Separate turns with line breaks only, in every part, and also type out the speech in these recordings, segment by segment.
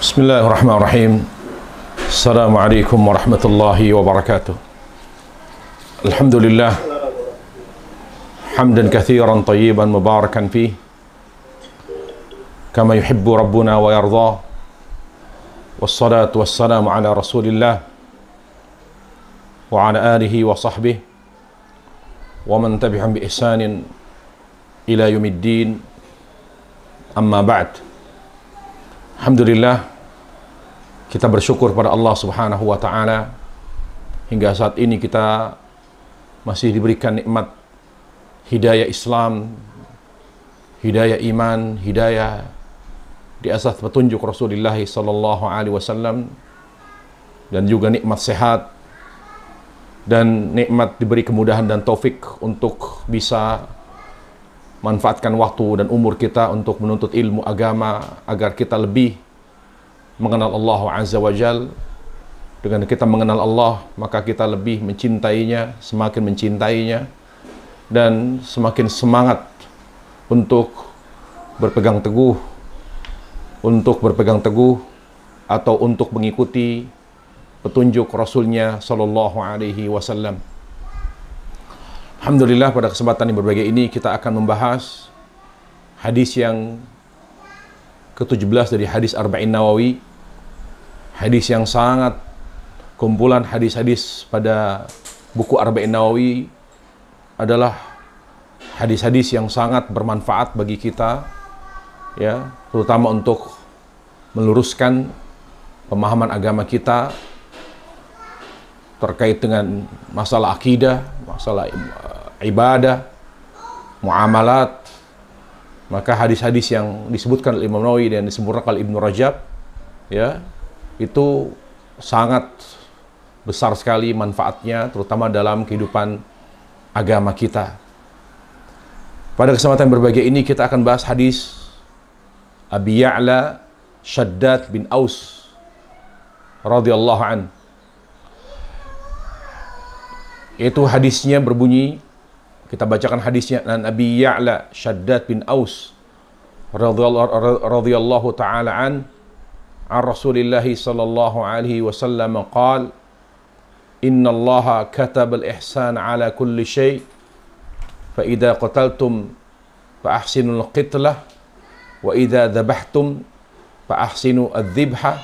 Bismillahirrahmanirrahim. Assalamualaikum warahmatullahi wabarakatuh. Alhamdulillah hamdan katsiran tayyiban mubarakan fih kama yuhibbu rabbuna wa yarda. Wassalatu wassalamu ala Rasulillah wa ala alihi wa sahbihi wa man tabi'ahum bi ihsanin ila yaumiddin. Amma ba'd. Alhamdulillah, kita bersyukur pada Allah Subhanahu wa taala hingga saat ini kita masih diberikan nikmat hidayah Islam, hidayah iman, hidayah di atas petunjuk Rasulullah sallallahu alaihi wasallam, dan juga nikmat sehat dan nikmat diberi kemudahan dan taufik untuk bisa manfaatkan waktu dan umur kita untuk menuntut ilmu agama agar kita lebih mengenal Allah Azza wa Jal. Dengan kita mengenal Allah, maka kita lebih mencintainya, semakin mencintainya, dan semakin semangat untuk berpegang teguh atau untuk mengikuti petunjuk Rasulnya Sallallahu Alaihi Wasallam. Alhamdulillah, pada kesempatan yang berbahagia ini kita akan membahas hadis yang ke-17 dari hadis Arba'in Nawawi. Hadis yang sangat kumpulan hadis-hadis pada buku Arba'in Nawawi adalah hadis-hadis yang sangat bermanfaat bagi kita, ya, terutama untuk meluruskan pemahaman agama kita terkait dengan masalah akidah, masalah ibadah, muamalat. Maka hadis-hadis yang disebutkan oleh Imam Nawawi dan disempurnakan oleh Ibnu Rajab, ya, itu sangat besar sekali manfaatnya, terutama dalam kehidupan agama kita. Pada kesempatan berbahagia ini kita akan bahas hadis Abi Ya'la Shaddad bin Aus radhiyallahu an. Itu hadisnya berbunyi, kita bacakan hadisnya. Dan Abi Ya'la Shaddad bin Aus radhiyallahu ta'ala an Rasulillah sallallahu alaihi wasallam qala inna Allah kataba al-ihsan ala kulli shay fa idza qataltum fa ahsinu al-qitlah wa idza dhabhtum fa ahsinu adh-dhibha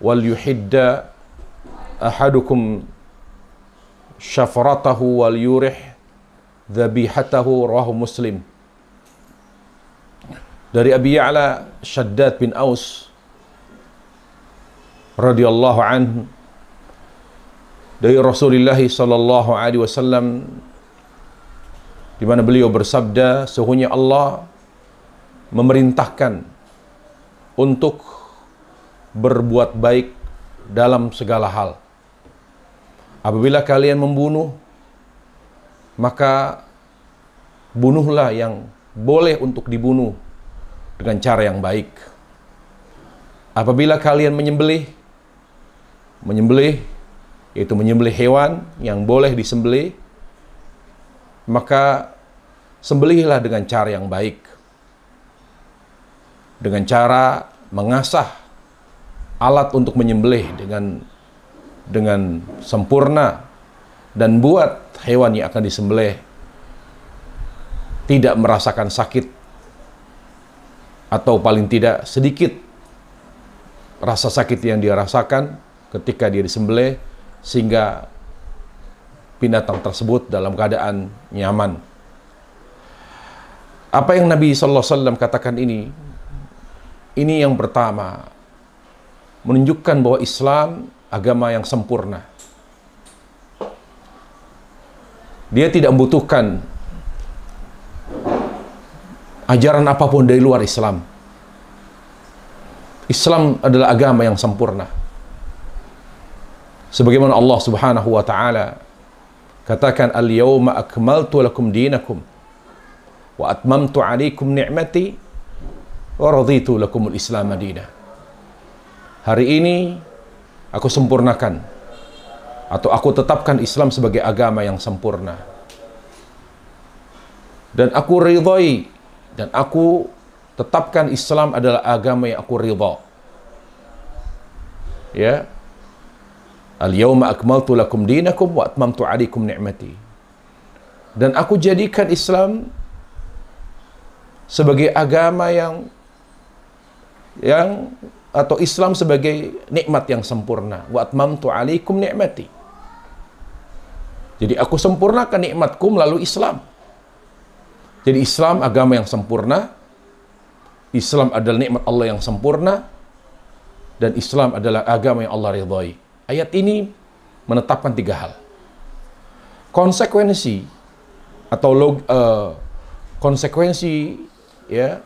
wal yuhidda ahadukum syafratahu wal yurih dhabihatahu, rawahu Muslim. Dari Abi Ya'la Shaddad bin Aus radhiyallahu anhu, dari Rasulullah sallallahu alaihi wasallam, di mana beliau bersabda, sesungguhnya Allah memerintahkan untuk berbuat baik dalam segala hal. Apabila kalian membunuh, maka bunuhlah yang boleh untuk dibunuh dengan cara yang baik. Apabila kalian menyembelih, yaitu menyembelih hewan yang boleh disembelih, maka sembelihlah dengan cara yang baik, dengan cara mengasah alat untuk menyembelih dengan sempurna, dan buat hewan yang akan disembelih tidak merasakan sakit, atau paling tidak sedikit rasa sakit yang dia rasakan ketika dia disembelih, sehingga binatang tersebut dalam keadaan nyaman. Apa yang Nabi sallallahu alaihi wasallam katakan ini yang pertama menunjukkan bahwa Islam agama yang sempurna. Dia tidak membutuhkan ajaran apapun dari luar Islam. Islam adalah agama yang sempurna. Sebagaimana Allah Subhanahu wa taala katakan, "Al-yauma akmaltu lakum dinakum wa atmamtu 'alaikum ni'mati wa raditu lakumul Islam madinah." Hari ini aku sempurnakan, atau aku tetapkan Islam sebagai agama yang sempurna, dan aku ridhai, dan aku tetapkan Islam adalah agama yang aku ridha. Ya, al-yawma akmaltu lakum dinakum wa atmamtu alaikum ni'mati. Dan aku jadikan Islam sebagai agama yang atau Islam sebagai nikmat yang sempurna. Wa atmamtu alaikum ni'mati. Jadi aku sempurnakan nikmatku melalui Islam. Jadi Islam agama yang sempurna. Islam adalah nikmat Allah yang sempurna. Dan Islam adalah agama yang Allah ridhai. Ayat ini menetapkan 3 hal. Konsekuensi atau konsekuensi ya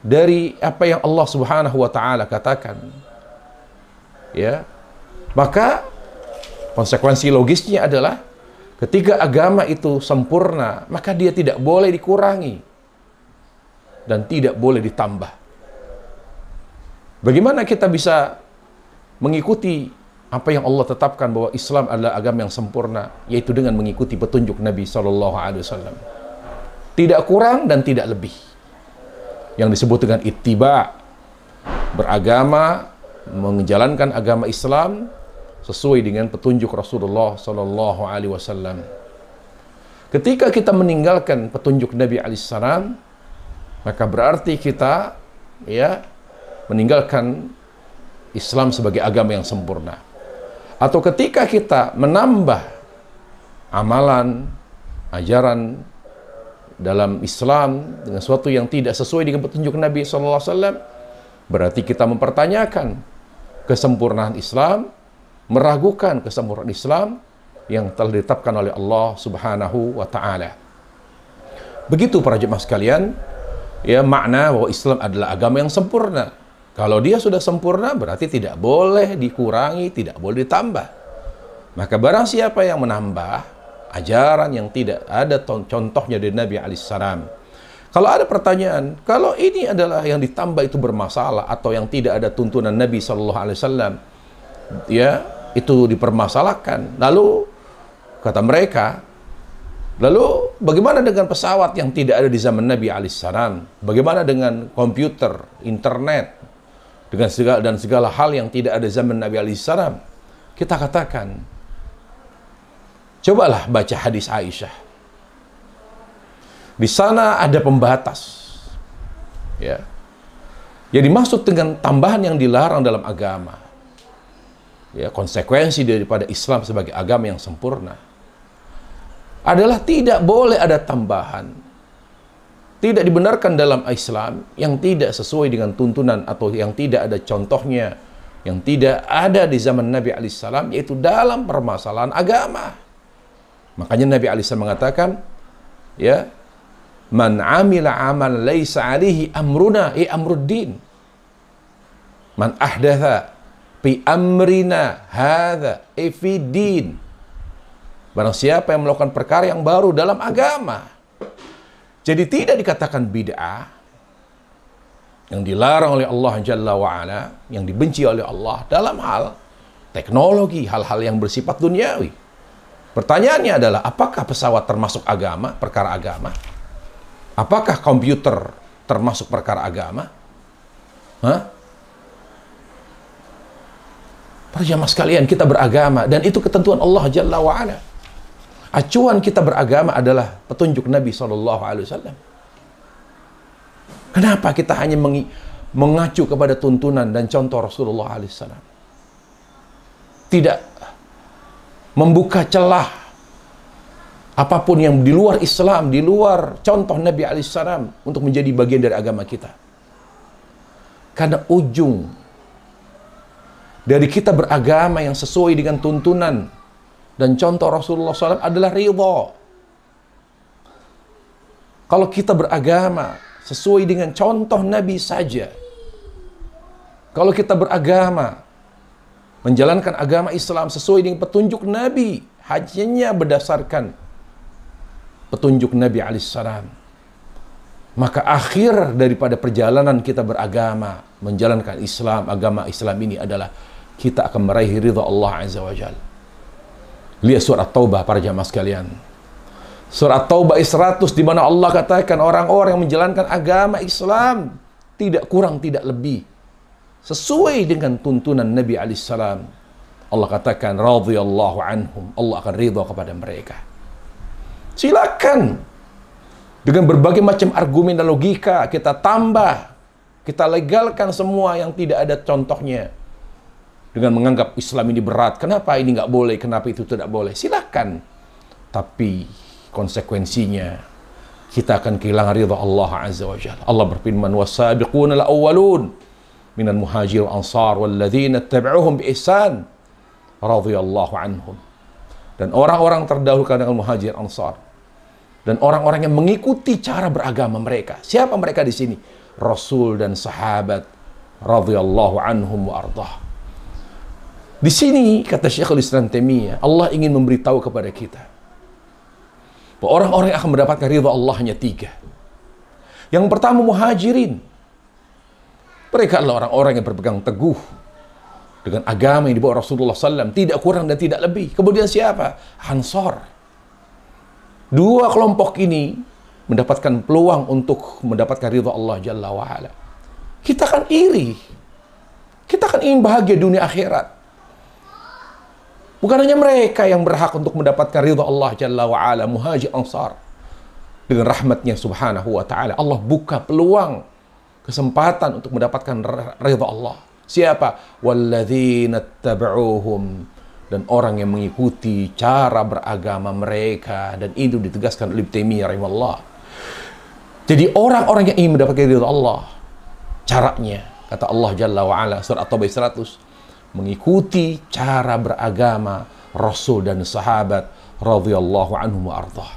dari apa yang Allah Subhanahu wa taala katakan. Ya. Maka konsekuensi logisnya adalah ketika agama itu sempurna, maka dia tidak boleh dikurangi dan tidak boleh ditambah. Bagaimana kita bisa mengikuti apa yang Allah tetapkan bahwa Islam adalah agama yang sempurna, yaitu dengan mengikuti petunjuk Nabi Shallallahu Alaihi Wasallam. Tidak kurang dan tidak lebih. Yang disebut dengan ittiba, beragama, menjalankan agama Islam sesuai dengan petunjuk Rasulullah Shallallahu Alaihi Wasallam. Ketika kita meninggalkan petunjuk Nabi Alaihi Salam, maka berarti kita meninggalkan Islam sebagai agama yang sempurna. Atau ketika kita menambah amalan, ajaran dalam Islam dengan sesuatu yang tidak sesuai dengan petunjuk Nabi SAW, berarti kita mempertanyakan kesempurnaan Islam, meragukan kesempurnaan Islam yang telah ditetapkan oleh Allah Subhanahu wa Ta'ala. Begitu para jemaah sekalian, ya, makna bahwa Islam adalah agama yang sempurna. Kalau dia sudah sempurna, berarti tidak boleh dikurangi, tidak boleh ditambah. Maka barang siapa yang menambah ajaran yang tidak ada contohnya dari Nabi alaihissalam. Kalau ada pertanyaan, kalau ini adalah yang ditambah itu bermasalah atau yang tidak ada tuntunan Nabi SAW, ya, itu dipermasalahkan. Lalu kata mereka, lalu bagaimana dengan pesawat yang tidak ada di zaman Nabi alaihissalam? Bagaimana dengan komputer, internet, dengan segala hal yang tidak ada zaman Nabi alaihissalam? Kita katakan, cobalah baca hadis Aisyah. Di sana ada pembatas. Ya. Yang dimaksud dengan tambahan yang dilarang dalam agama. Ya, konsekuensi daripada Islam sebagai agama yang sempurna adalah tidak boleh ada tambahan. Tidak dibenarkan dalam Islam yang tidak sesuai dengan tuntunan atau yang tidak ada contohnya, yang tidak ada di zaman Nabi alaihissalam, yaitu dalam permasalahan agama. Makanya Nabi alaihissalam mengatakan, ya, man amila amal laisa alaihi amruna amruddin. Man ahdatha fi amrina hadza fi din. Barang siapa yang melakukan perkara yang baru dalam agama. Jadi tidak dikatakan bid'ah yang dilarang oleh Allah Jalla wa'ala, yang dibenci oleh Allah dalam hal teknologi, hal-hal yang bersifat duniawi. Pertanyaannya adalah, apakah pesawat termasuk agama, perkara agama? Apakah komputer termasuk perkara agama? Para jamaah sekalian, kita beragama dan itu ketentuan Allah Jalla wa'ala. Acuan kita beragama adalah petunjuk Nabi SAW. Kenapa kita hanya mengacu kepada tuntunan dan contoh Rasulullah SAW? Tidak membuka celah apapun yang di luar Islam, di luar contoh Nabi SAW untuk menjadi bagian dari agama kita. Karena ujung dari kita beragama yang sesuai dengan tuntunan dan contoh Rasulullah SAW adalah ridha. Kalau kita beragama sesuai dengan contoh Nabi saja, kalau kita beragama menjalankan agama Islam sesuai dengan petunjuk Nabi, hanya berdasarkan petunjuk Nabi alaihissalam, maka akhir daripada perjalanan kita beragama menjalankan Islam, agama Islam ini adalah kita akan meraih ridha Allah Azza wa Jalla. Lihat surat Taubah para jamaah sekalian. Surat Taubah 100 di mana Allah katakan orang-orang yang menjalankan agama Islam tidak kurang tidak lebih sesuai dengan tuntunan Nabi alaihissalam. Allah katakan radhiyallahu anhum, Allah akan ridha kepada mereka. Silakan dengan berbagai macam argumen dan logika kita tambah, kita legalkan semua yang tidak ada contohnya dengan menganggap Islam ini berat. Kenapa ini nggak boleh? Kenapa itu tidak boleh? Silakan. Tapi konsekuensinya kita akan kehilangan ridha Allah Azza wa Jalla. Allah berfirman, "Was-sabiquna al-awwalun minal muhajirin wal ansar walladzina ittaba'uuhum bi ihsan radhiyallahu anhum." Dan orang-orang terdahulu dengan muhajir ansar dan orang-orang yang mengikuti cara beragama mereka. Siapa mereka di sini? Rasul dan sahabat radhiyallahu anhum wa ardah. Di sini kata Syekhul Islam Taimiyah, Allah ingin memberitahu kepada kita bahwa orang-orang yang akan mendapatkan ridha Allah hanya 3. Yang pertama muhajirin. Mereka adalah orang-orang yang berpegang teguh dengan agama yang dibawa Rasulullah SAW, tidak kurang dan tidak lebih. Kemudian siapa? Ansar. 2 kelompok ini mendapatkan peluang untuk mendapatkan ridha Allah Jalla wa'ala. Kita kan iri. Kita kan ingin bahagia dunia akhirat. Bukan hanya mereka yang berhak untuk mendapatkan ridha Allah Jalla wa'ala, muhajir ansar. Dengan rahmatnya subhanahu wa ta'ala, Allah buka peluang, kesempatan untuk mendapatkan ridha Allah. Siapa? Walladzina ittaba'uuhum. Dan orang yang mengikuti cara beragama mereka. Dan itu ditegaskan oleh Ibnu Taimiyah rahimahullah. Jadi orang-orang yang ingin mendapatkan ridha Allah, caranya, kata Allah Jalla wa'ala, surah At-Taubah 100, mengikuti cara beragama Rasul dan sahabat radhiyallahu anhum wa ardah.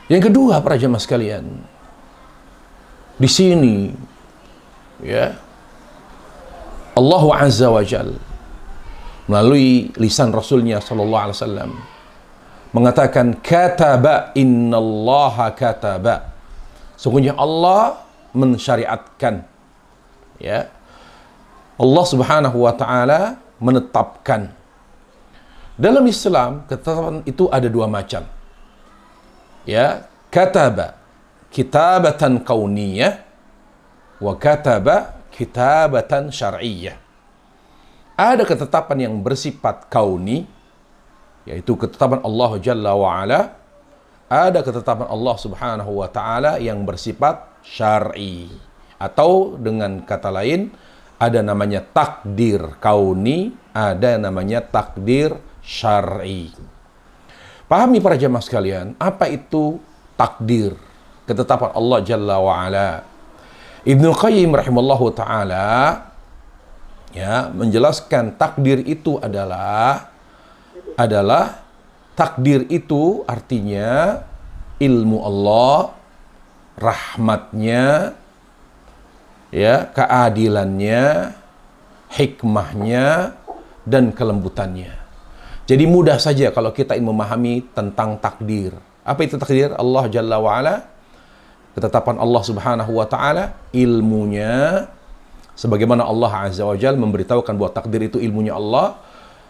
Yang kedua, para jemaah sekalian, di sini ya Allah Azza wa Jalla melalui lisan Rasulnya sallallahu alaihi wasallam mengatakan kataba, innallaha kataba. Sungguhnya Allah mensyariatkan, ya, Allah subhanahu wa ta'ala menetapkan. Dalam Islam, ketetapan itu ada 2 macam. Ya, kataba kitabatan kauniyah wa kataba kitabatan syar'iyyah. Ada ketetapan yang bersifat kauni, yaitu ketetapan Allah Jalla wa'ala. Ada ketetapan Allah subhanahu wa ta'ala yang bersifat syar'i. Atau dengan kata lain, ada namanya takdir kauni, ada namanya takdir syar'i. Pahami para jemaah sekalian, apa itu takdir, ketetapan Allah Jalla wa'ala. Ibnu Qayyim rahimallahu ta'ala ya menjelaskan takdir itu adalah takdir itu artinya ilmu Allah, rahmatnya, ya, keadilannya, hikmahnya, dan kelembutannya. Jadi mudah saja kalau kita ingin memahami tentang takdir. Apa itu takdir? Allah Jalla wa'ala, ketetapan Allah subhanahu wa ta'ala, ilmunya, sebagaimana Allah Azza wa Jalla memberitahukan bahwa takdir itu ilmunya Allah.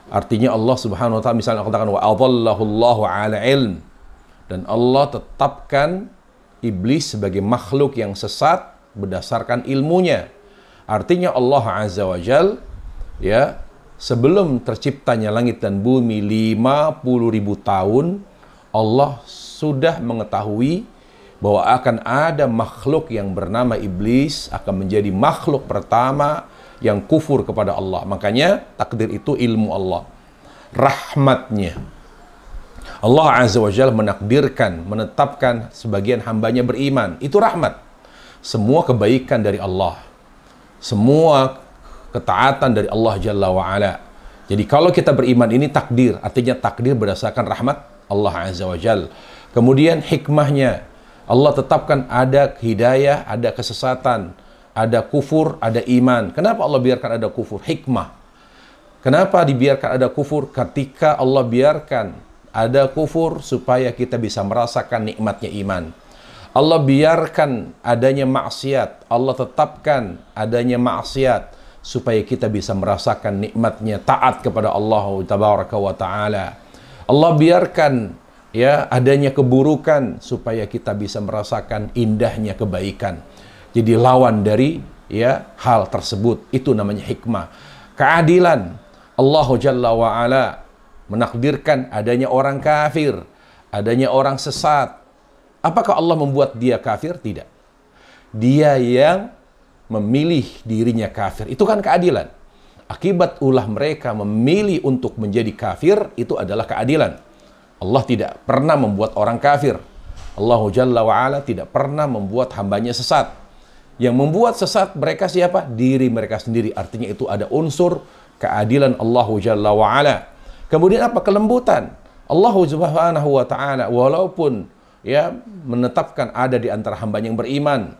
Artinya Allah subhanahu wa ta'ala misalnya katakan wa adallahu Allahu ala ilm, dan Allah tetapkan iblis sebagai makhluk yang sesat berdasarkan ilmunya. Artinya Allah Azza wa Jal, ya, sebelum terciptanya langit dan bumi 50.000 tahun, Allah sudah mengetahui bahwa akan ada makhluk yang bernama iblis akan menjadi makhluk pertama yang kufur kepada Allah. Makanya takdir itu ilmu Allah. Rahmatnya, Allah Azza wa Jalla menakdirkan, menetapkan sebagian hambanya beriman. Itu rahmat. Semua kebaikan dari Allah, semua ketaatan dari Allah Jalla wa'ala. Jadi kalau kita beriman, ini takdir, artinya takdir berdasarkan rahmat Allah Azza wa Jalla. Kemudian hikmahnya, Allah tetapkan ada hidayah, ada kesesatan, ada kufur, ada iman. Kenapa Allah biarkan ada kufur? Hikmah. Kenapa dibiarkan ada kufur? Ketika Allah biarkan ada kufur supaya kita bisa merasakan nikmatnya iman. Allah biarkan adanya maksiat, Allah tetapkan adanya maksiat supaya kita bisa merasakan nikmatnya taat kepada Allah tabaraka wa taala. Allah biarkan ya adanya keburukan supaya kita bisa merasakan indahnya kebaikan. Jadi lawan dari ya hal tersebut. Itu namanya hikmah. Keadilan. Allah Jalla wa Ala menakdirkan adanya orang kafir, adanya orang sesat. Apakah Allah membuat dia kafir? Tidak. Dia yang memilih dirinya kafir. Itu kan keadilan. Akibat ulah mereka memilih untuk menjadi kafir, itu adalah keadilan. Allah tidak pernah membuat orang kafir. Allah Jalla wa Ala tidak pernah membuat hambanya sesat. Yang membuat sesat mereka siapa? Diri mereka sendiri. Artinya itu ada unsur keadilan Allah Jalla wa Ala. Kemudian apa? Kelembutan. Allah Subhanahu wa Ta'ala walaupun ya menetapkan ada di antara hambanya yang beriman,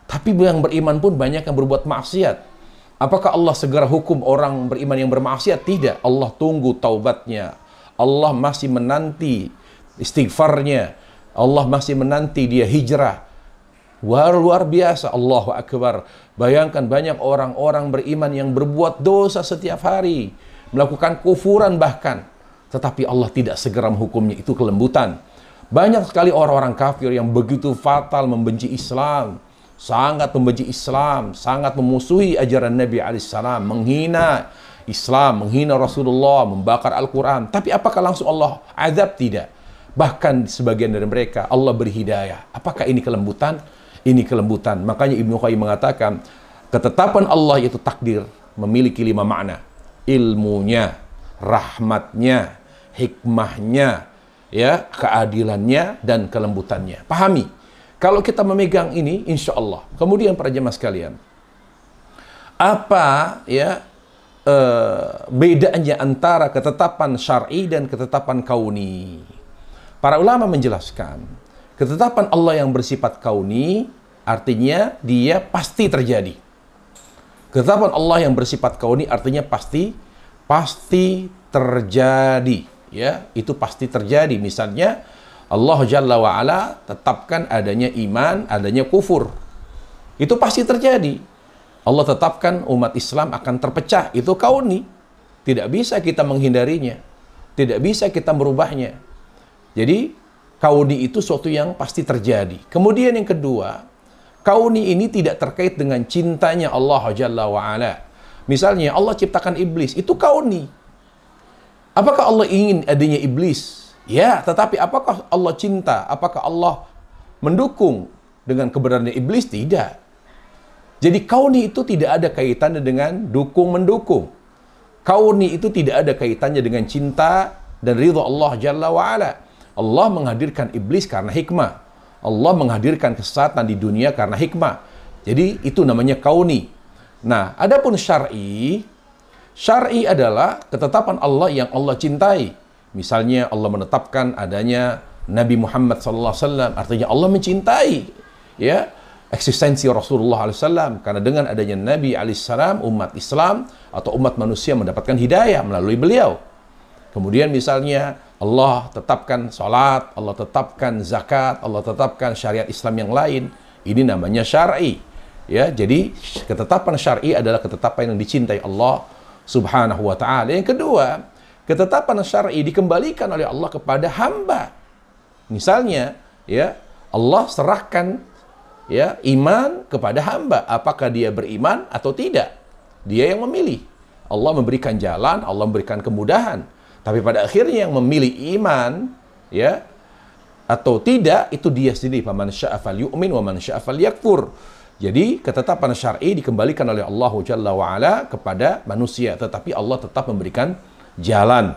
tapi yang beriman pun banyak yang berbuat maksiat. Apakah Allah segera hukum orang beriman yang bermaksiat? Tidak. Allah tunggu taubatnya. Allah masih menanti istighfarnya. Allah masih menanti dia hijrah. Luar biasa. Allahu Akbar. Bayangkan banyak orang-orang beriman yang berbuat dosa setiap hari, melakukan kufuran bahkan, tetapi Allah tidak segera menghukumnya. Itu kelembutan. Banyak sekali orang-orang kafir yang begitu fatal membenci Islam, sangat membenci Islam, sangat memusuhi ajaran Nabi alaihissalam, menghina Islam, menghina Rasulullah, membakar Al-Quran. Tapi apakah langsung Allah azab? Tidak. Bahkan sebagian dari mereka Allah beri hidayah. Apakah ini kelembutan? Ini kelembutan. Makanya Ibnu Qayyim mengatakan, ketetapan Allah itu takdir memiliki 5 makna. Ilmunya, rahmatnya, hikmahnya, ya, keadilannya, dan kelembutannya. Pahami. Kalau kita memegang ini, insya Allah. Kemudian para jemaah sekalian, apa ya bedanya antara ketetapan syar'i dan ketetapan kauni? Para ulama menjelaskan, ketetapan Allah yang bersifat kauni artinya dia pasti terjadi. Ketetapan Allah yang bersifat kauni artinya pasti terjadi, ya, itu pasti terjadi. Misalnya Allah Jalla wa Ala tetapkan adanya iman, adanya kufur. Itu pasti terjadi. Allah tetapkan umat Islam akan terpecah, itu kauni. Tidak bisa kita menghindarinya. Tidak bisa kita merubahnya. Jadi kauni itu suatu yang pasti terjadi. Kemudian yang kedua, kauni ini tidak terkait dengan cintanya Allah Jalla wa Ala. Misalnya Allah ciptakan iblis, itu kauni. Apakah Allah ingin adanya iblis? Ya, tetapi apakah Allah cinta? Apakah Allah mendukung dengan kebenaran iblis? Tidak. Jadi kauni itu tidak ada kaitannya dengan dukung-mendukung. Kauni itu tidak ada kaitannya dengan cinta dan ridha Allah Jalla wa Ala. Allah menghadirkan iblis karena hikmah. Allah menghadirkan kesesatan di dunia karena hikmah. Jadi itu namanya kauni. Nah, adapun syar'i, syar'i adalah ketetapan Allah yang Allah cintai. Misalnya Allah menetapkan adanya Nabi Muhammad SAW, artinya Allah mencintai ya eksistensi Rasulullah SAW, karena dengan adanya Nabi alaihissalam umat Islam atau umat manusia mendapatkan hidayah melalui beliau. Kemudian misalnya Allah tetapkan salat, Allah tetapkan zakat, Allah tetapkan syariat Islam yang lain. Ini namanya syar'i. Ya, jadi ketetapan syar'i adalah ketetapan yang dicintai Allah Subhanahu wa Ta'ala. Yang kedua, ketetapan syar'i dikembalikan oleh Allah kepada hamba. Misalnya, ya, Allah serahkan ya iman kepada hamba. Apakah dia beriman atau tidak? Dia yang memilih. Allah memberikan jalan, Allah memberikan kemudahan. Tapi pada akhirnya yang memilih iman ya atau tidak itu dia sendiri. Faman syaa'a falyu'min wa man syaa'a falyakfur. Jadi ketetapan syar'i dikembalikan oleh Allah Jalla wa Ala kepada manusia, tetapi Allah tetap memberikan jalan.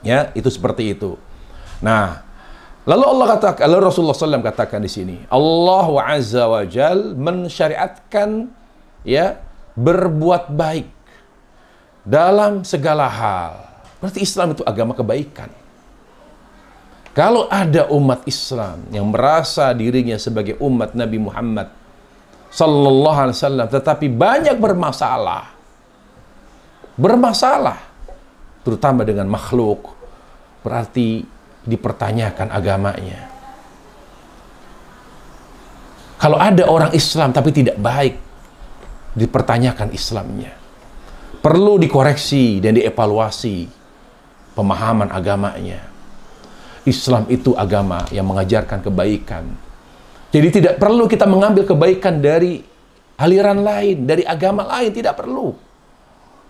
Ya, itu seperti itu. Nah, lalu Allah katakan, lalu Rasulullah SAW katakan di sini, Allah Azza wa Jal mensyariatkan ya berbuat baik dalam segala hal. Berarti Islam itu agama kebaikan. Kalau ada umat Islam yang merasa dirinya sebagai umat Nabi Muhammad Sallallahu Alaihi Wasallam, tetapi banyak bermasalah, terutama dengan makhluk, berarti dipertanyakan agamanya. Kalau ada orang Islam tapi tidak baik, dipertanyakan Islamnya. Perlu dikoreksi dan dievaluasi pemahaman agamanya. Islam itu agama yang mengajarkan kebaikan. Jadi tidak perlu kita mengambil kebaikan dari aliran lain, dari agama lain, tidak perlu.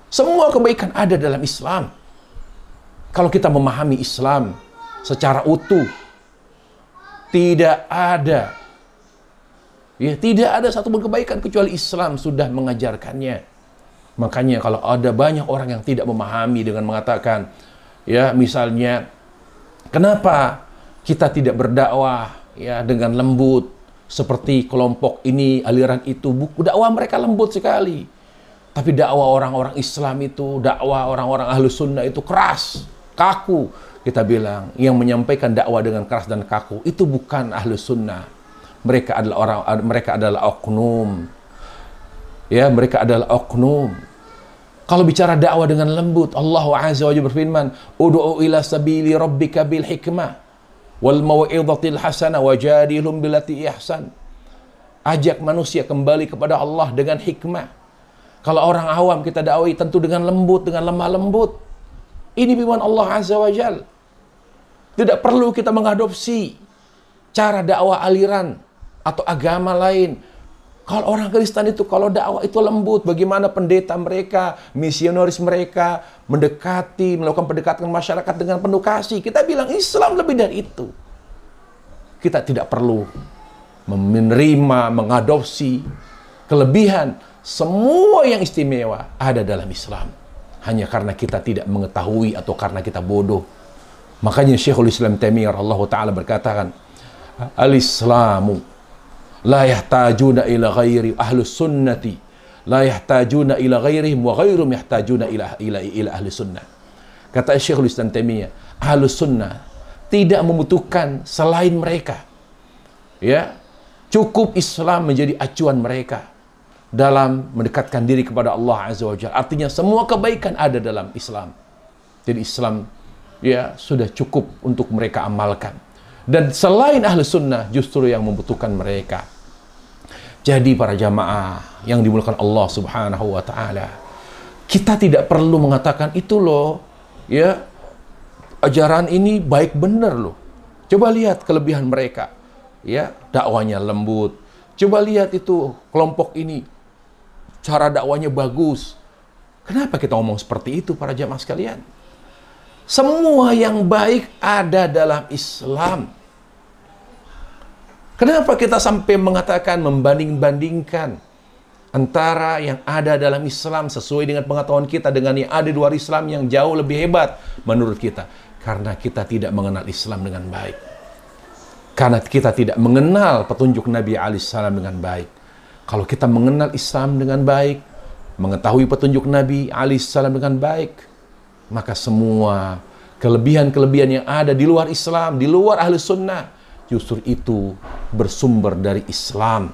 Semua kebaikan ada dalam Islam. Kalau kita memahami Islam secara utuh, tidak ada, ya, tidak ada satu pun kebaikan kecuali Islam sudah mengajarkannya. Makanya kalau ada banyak orang yang tidak memahami dengan mengatakan, ya misalnya, kenapa kita tidak berdakwah ya dengan lembut seperti kelompok ini, aliran itu? Dakwah mereka lembut sekali. Tapi dakwah orang-orang Islam itu, dakwah orang-orang Ahlus Sunnah itu keras, kaku. Kita bilang, yang menyampaikan dakwah dengan keras dan kaku itu bukan Ahlus Sunnah. Mereka adalah oknum. Ya, mereka adalah oknum. Kalau bicara dakwah dengan lembut, Allah Azza wa Jalla berfirman, "Ud'u ila sabili rabbika bil hikmah wal mau'izatil hasanah wajadilhum billati ihsan." Ajak manusia kembali kepada Allah dengan hikmah. Kalau orang awam kita dakwai tentu dengan lembut, dengan lemah lembut. Ini firman Allah Azza wa Jalla. Tidak perlu kita mengadopsi cara dakwah aliran atau agama lain. Kalau orang Kristen itu, kalau dakwah itu lembut, bagaimana pendeta mereka, misionaris mereka, melakukan pendekatan masyarakat dengan penuh kasih. Kita bilang Islam lebih dari itu. Kita tidak perlu menerima, mengadopsi kelebihan. Semua yang istimewa ada dalam Islam. Hanya karena kita tidak mengetahui atau karena kita bodoh. Makanya Syekhul Islam Taimiyah radhiyallahu ta'ala berkatakan, Al-Islamu la yahtajuna ila ghairi ahlus sunnati la yahtajuna ila ghairihim wa ghairum yahtajuna ila ahli sunnah. Kata Syekhul Islam Taimiyah, ahlus sunnah tidak membutuhkan selain mereka. Ya, cukup Islam menjadi acuan mereka dalam mendekatkan diri kepada Allah Azza wa Jalla. Artinya semua kebaikan ada dalam Islam. Jadi Islam ya sudah cukup untuk mereka amalkan. Dan selain ahli sunnah justru yang membutuhkan mereka. Jadi para jamaah yang dimuliakan Allah Subhanahu wa taala, kita tidak perlu mengatakan itu loh, ya, ajaran ini baik benar loh. Coba lihat kelebihan mereka. Ya, dakwanya lembut. Coba lihat itu kelompok ini, cara dakwanya bagus. Kenapa kita ngomong seperti itu para jamaah sekalian? Semua yang baik ada dalam Islam. Kenapa kita sampai mengatakan membanding-bandingkan antara yang ada dalam Islam sesuai dengan pengetahuan kita dengan yang ada di luar Islam yang jauh lebih hebat menurut kita? Karena kita tidak mengenal Islam dengan baik. Karena kita tidak mengenal petunjuk Nabi alaihissalam dengan baik. Kalau kita mengenal Islam dengan baik, mengetahui petunjuk Nabi alaihissalam dengan baik, maka semua kelebihan-kelebihan yang ada di luar Islam, di luar ahli sunnah, justru itu bersumber dari Islam.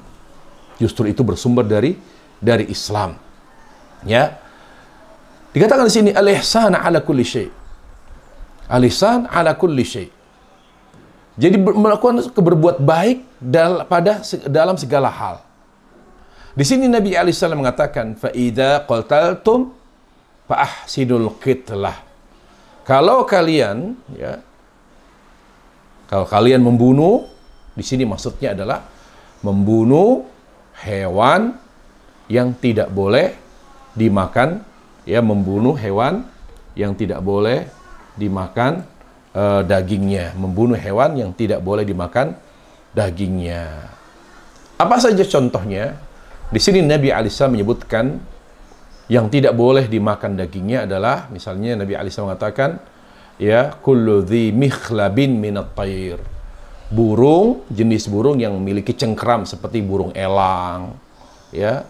Justru itu bersumber dari Islam. Ya. Dikatakan di sini al-ihsan ala kulli syai. Al-ihsan ala kulli syai. Jadi melakukan berbuat baik dalam segala hal. Di sini Nabi alaihissalam mengatakan, fa idza qataltum fa ahsinul qitlah. Kalau kalian membunuh, di sini maksudnya adalah membunuh hewan yang tidak boleh dimakan, ya, membunuh hewan yang tidak boleh dimakan dagingnya, membunuh hewan yang tidak boleh dimakan dagingnya. Apa saja contohnya? Di sini Nabi alaihissalam menyebutkan yang tidak boleh dimakan dagingnya adalah, misalnya Nabi alaihissalam mengatakan, ya, kullu dhi mikhlabin minat tayr. Burung, jenis burung yang memiliki cengkeram seperti burung elang, ya,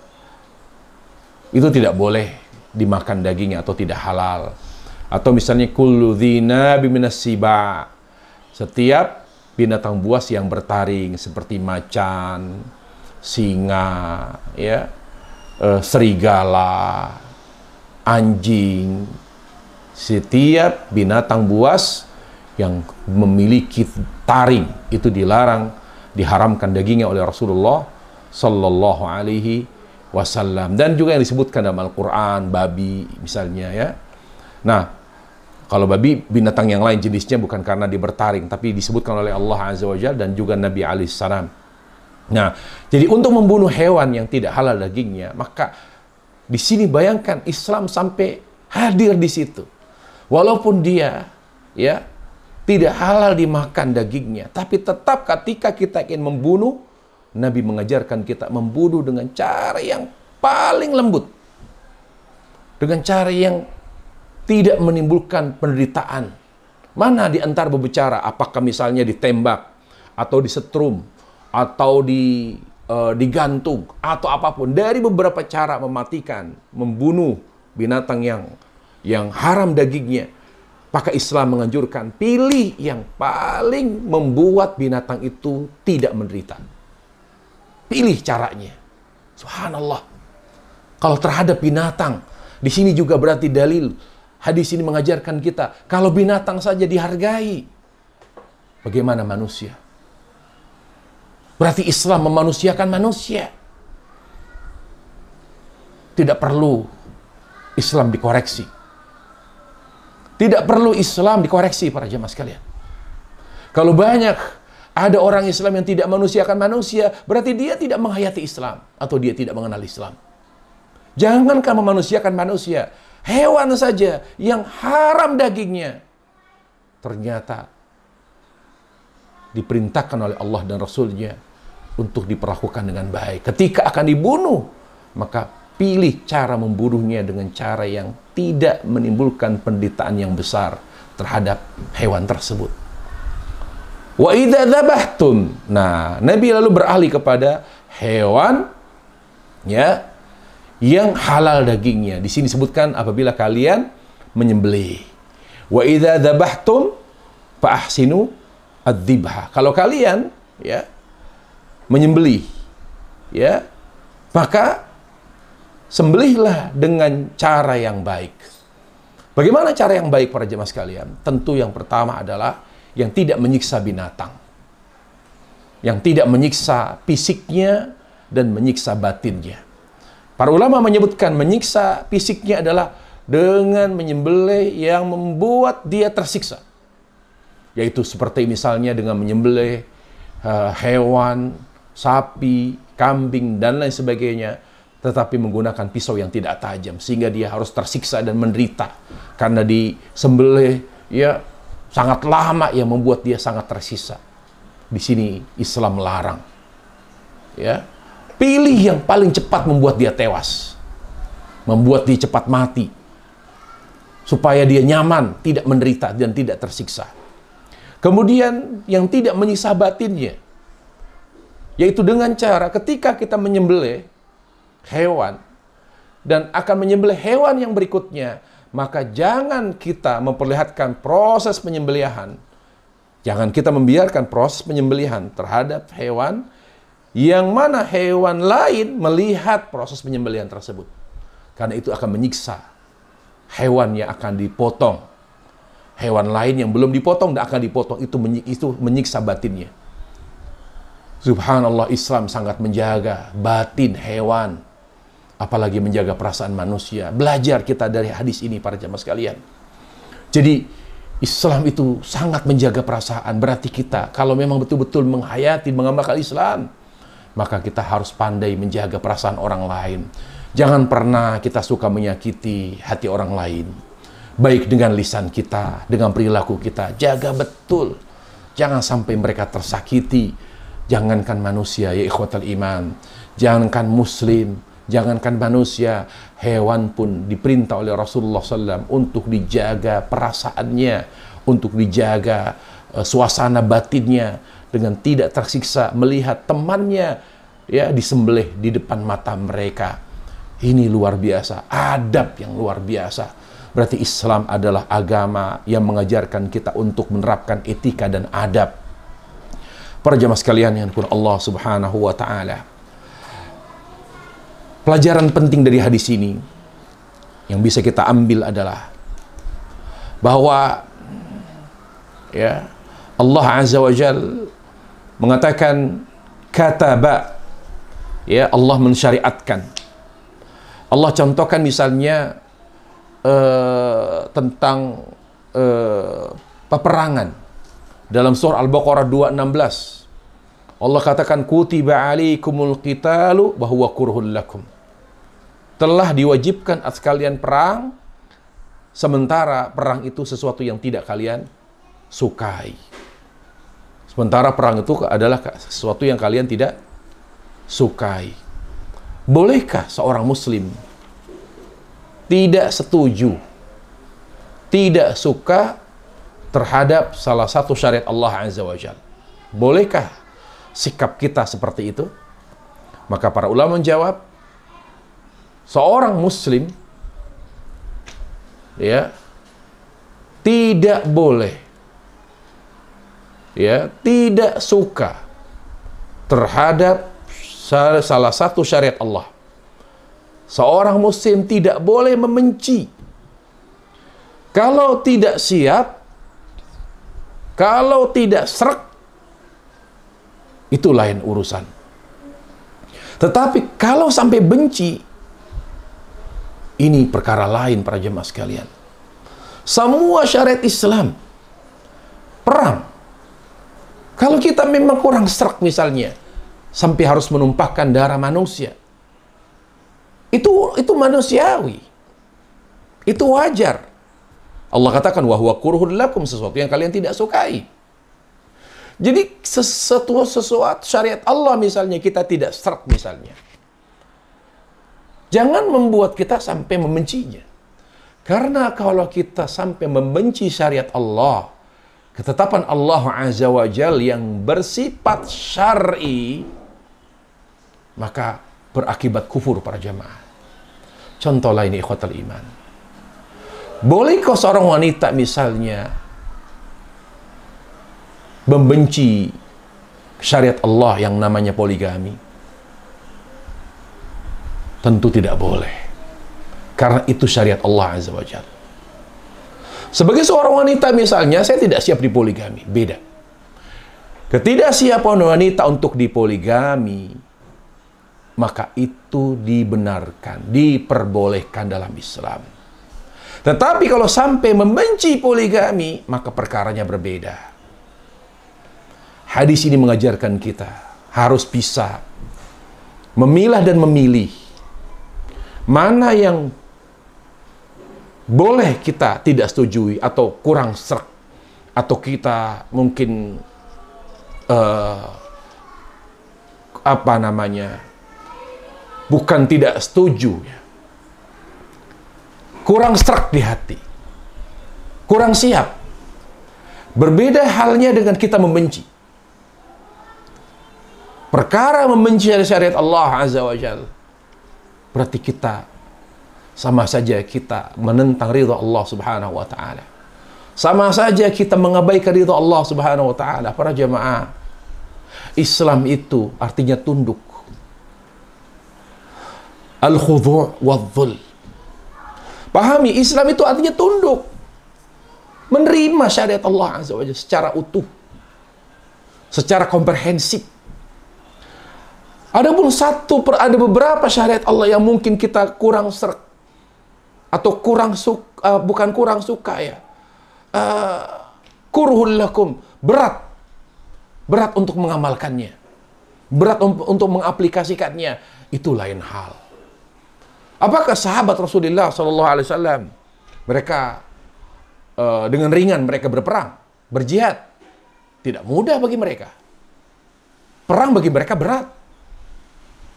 itu tidak boleh dimakan dagingnya atau tidak halal. Atau misalnya kullu dhi nabi minas siba. Setiap binatang buas yang bertaring seperti macan, singa, ya, serigala, anjing, setiap binatang buas yang memiliki taring itu dilarang, diharamkan dagingnya oleh Rasulullah sallallahu alaihi wasallam. Dan juga yang disebutkan dalam Al-Qur'an, babi misalnya, ya. Nah, kalau babi binatang yang lain jenisnya bukan karena dia bertaring, tapi disebutkan oleh Allah Azza wa Jalla dan juga Nabi alaihissalam. Nah, jadi untuk membunuh hewan yang tidak halal dagingnya, maka di sini bayangkan Islam sampai hadir di situ. Walaupun dia ya tidak halal dimakan dagingnya, tapi tetap ketika kita ingin membunuh, Nabi mengajarkan kita membunuh dengan cara yang paling lembut. Dengan cara yang tidak menimbulkan penderitaan. Mana di antara berbicara, apakah misalnya ditembak, atau disetrum, atau digantung, atau apapun. Dari beberapa cara mematikan, membunuh binatang yang haram dagingnya. Maka Islam menganjurkan, pilih yang paling membuat binatang itu tidak menderita. Pilih caranya. Subhanallah. Kalau terhadap binatang, di sini juga berarti dalil. Hadis ini mengajarkan kita, kalau binatang saja dihargai, bagaimana manusia? Berarti Islam memanusiakan manusia. Tidak perlu Islam dikoreksi. Tidak perlu Islam dikoreksi para jemaah sekalian. Kalau banyak ada orang Islam yang tidak manusiakan manusia, berarti dia tidak menghayati Islam atau dia tidak mengenal Islam. Jangankan memanusiakan manusia, hewan saja yang haram dagingnya ternyata diperintahkan oleh Allah dan Rasul-Nya untuk diperlakukan dengan baik. Ketika akan dibunuh, maka pilih cara membunuhnya dengan cara yang tidak menimbulkan penderitaan yang besar terhadap hewan tersebut. Wa idza dzabhtum. Nah, Nabi lalu beralih kepada hewan ya yang halal dagingnya. Di sini disebutkan apabila kalian menyembelih. Wa idza dzabhtum fa ahsinu adzibha. Kalau kalian ya menyembelih ya, maka sembelihlah dengan cara yang baik. Bagaimana cara yang baik para jemaah sekalian? Tentu yang pertama adalah yang tidak menyiksa binatang. Yang tidak menyiksa fisiknya dan menyiksa batinnya. Para ulama menyebutkan menyiksa fisiknya adalah dengan menyembelih yang membuat dia tersiksa. Yaitu seperti misalnya dengan menyembelih hewan, sapi, kambing, dan lain sebagainya. Tetapi menggunakan pisau yang tidak tajam. Sehingga dia harus tersiksa dan menderita. Karena disembelih ya sangat lama yang membuat dia sangat tersiksa. Di sini Islam melarang. Ya. Pilih yang paling cepat membuat dia tewas. Membuat dia cepat mati. Supaya dia nyaman, tidak menderita dan tidak tersiksa. Kemudian yang tidak menyiksa batinnya. Yaitu dengan cara ketika kita menyembelih hewan dan akan menyembelih hewan yang berikutnya, maka jangan kita memperlihatkan proses penyembelihan. Jangan kita membiarkan proses penyembelihan terhadap hewan yang mana hewan lain melihat proses penyembelihan tersebut. Karena itu akan menyiksa hewan yang akan dipotong. Hewan lain yang belum dipotong dan akan dipotong, itu menyiksa batinnya. Subhanallah, Islam sangat menjaga batin hewan, apalagi menjaga perasaan manusia. Belajar kita dari hadis ini para jamaah sekalian. Jadi Islam itu sangat menjaga perasaan. Berarti kita kalau memang betul-betul menghayati, mengamalkan Islam, maka kita harus pandai menjaga perasaan orang lain. Jangan pernah kita suka menyakiti hati orang lain. Baik dengan lisan kita, dengan perilaku kita. Jaga betul. Jangan sampai mereka tersakiti. Jangankan manusia, ya ikhwatal iman. Jangankan muslim, jangankan manusia, hewan pun diperintah oleh Rasulullah SAW untuk dijaga perasaannya, untuk dijaga suasana batinnya, dengan tidak tersiksa melihat temannya ya disembelih di depan mata mereka. Ini luar biasa, adab yang luar biasa. Berarti Islam adalah agama yang mengajarkan kita untuk menerapkan etika dan adab. Para jamaah sekalian yang dimuliakan Allah Subhanahu wa taala. Pelajaran penting dari hadis ini yang bisa kita ambil adalah bahwa ya Allah Azza wa Jalla mengatakan kataba, ya Allah mensyariatkan. Allah contohkan misalnya tentang peperangan dalam surah Al-Baqarah 2:16. Allah katakan kutiba alaikumul qitalu wa huwa kurhul lakum. Telah diwajibkan atas kalian perang, sementara perang itu sesuatu yang tidak kalian sukai. Sementara perang itu adalah sesuatu yang kalian tidak sukai. Bolehkah seorang muslim tidak setuju, tidak suka terhadap salah satu syariat Allah Azza wa Jalla? Bolehkah sikap kita seperti itu? Maka para ulama menjawab, seorang muslim ya tidak boleh ya tidak suka terhadap salah satu syariat Allah. Seorang muslim tidak boleh membenci. Kalau tidak siap, kalau tidak srek, itu lain urusan. Tetapi kalau sampai benci, ini perkara lain para jemaah sekalian. Semua syariat Islam, perang. Kalau kita memang kurang srek misalnya, sampai harus menumpahkan darah manusia, itu manusiawi. Itu wajar. Allah katakan wa huwa kurhul lakum, sesuatu yang kalian tidak sukai. Jadi sesuatu syariat Allah misalnya kita tidak srek misalnya, jangan membuat kita sampai membencinya. Karena kalau kita sampai membenci syariat Allah, ketetapan Allah Azza wa Jalla yang bersifat syar'i, maka berakibat kufur para jemaah. Contoh lain ikhwatal iman. Bolehkah seorang wanita misalnya membenci syariat Allah yang namanya poligami? Tentu tidak boleh. Karena itu syariat Allah Azza wa Jalla. Sebagai seorang wanita misalnya, saya tidak siap dipoligami. Beda. Ketidaksiapan wanita untuk dipoligami, maka itu dibenarkan, diperbolehkan dalam Islam. Tetapi kalau sampai membenci poligami, maka perkaranya berbeda. Hadis ini mengajarkan kita harus bisa memilah dan memilih mana yang boleh kita tidak setujui atau kurang srek, atau kita mungkin bukan tidak setuju ya, kurang srek di hati, kurang siap. Berbeda halnya dengan kita membenci. Perkara membenci syariat Allah Azza wa Jalla, berarti kita sama saja kita menentang ridha Allah Subhanahu wa taala. Sama saja kita mengabaikan ridha Allah Subhanahu wa taala. Para jemaah, Islam itu artinya tunduk. Al-khudhu' wadh-dhul. Pahami, Islam itu artinya tunduk. Menerima syariat Allah Azza wa Jalla secara utuh, secara komprehensif. Ada beberapa syariat Allah yang mungkin kita kurang srek, atau bukan kurang suka ya, kurhul lakum, berat untuk mengamalkannya, berat untuk mengaplikasikannya, itu lain hal. Apakah sahabat Rasulullah SAW mereka dengan ringan mereka berperang, berjihad? Tidak mudah bagi mereka. Perang bagi mereka berat.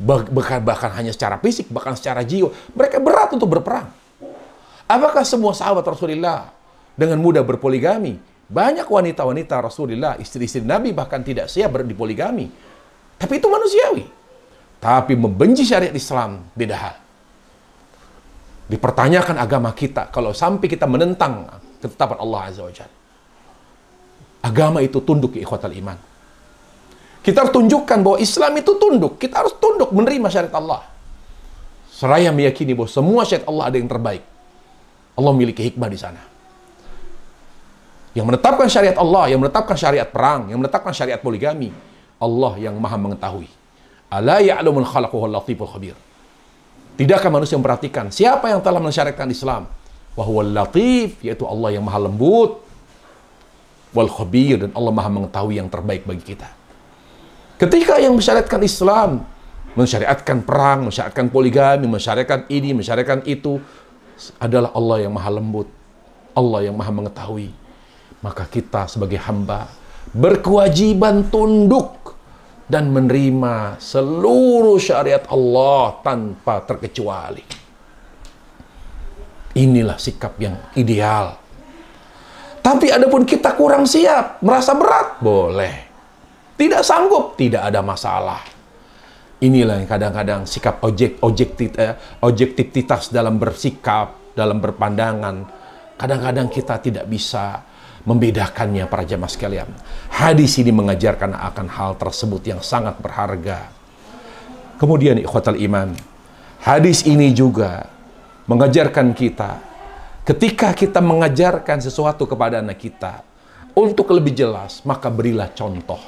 Bahkan hanya secara fisik, bahkan secara jiwa, mereka berat untuk berperang. Apakah semua sahabat Rasulullah dengan mudah berpoligami? Banyak wanita-wanita Rasulullah, istri-istri Nabi bahkan tidak siap berpoligami. Tapi itu manusiawi. Tapi membenci syariat Islam beda hal. Dipertanyakan agama kita kalau sampai kita menentang ketetapan Allah Azza wa Jalla. Agama itu tunduk, ikhwatal iman. Kita harus tunjukkan bahwa Islam itu tunduk. Kita harus tunduk menerima syariat Allah. Seraya meyakini bahwa semua syariat Allah ada yang terbaik. Allah memiliki hikmah di sana. Yang menetapkan syariat Allah, yang menetapkan syariat perang, yang menetapkan syariat poligami, Allah yang maha mengetahui. Ala ya'lamul khalaq wa latiful khabir. Tidakkah manusia memperhatikan siapa yang telah mensyariatkan Islam? Wa huwal latif, yaitu Allah yang maha lembut. Wal khabir, dan Allah maha mengetahui yang terbaik bagi kita. Ketika yang mensyariatkan Islam, mensyariatkan perang, mensyariatkan poligami, mensyariatkan ini, mensyariatkan itu, adalah Allah yang maha lembut, Allah yang maha mengetahui. Maka kita sebagai hamba berkewajiban tunduk dan menerima seluruh syariat Allah tanpa terkecuali. Inilah sikap yang ideal. Tapi adapun kita kurang siap, merasa berat, boleh. Tidak sanggup, tidak ada masalah. Inilah yang kadang-kadang sikap objektivitas dalam bersikap, dalam berpandangan. Kadang-kadang kita tidak bisa membedakannya, para jamaah sekalian. Hadis ini mengajarkan akan hal tersebut yang sangat berharga. Kemudian ikhwatal iman, hadis ini juga mengajarkan kita, ketika kita mengajarkan sesuatu kepada anak kita, untuk lebih jelas, maka berilah contoh.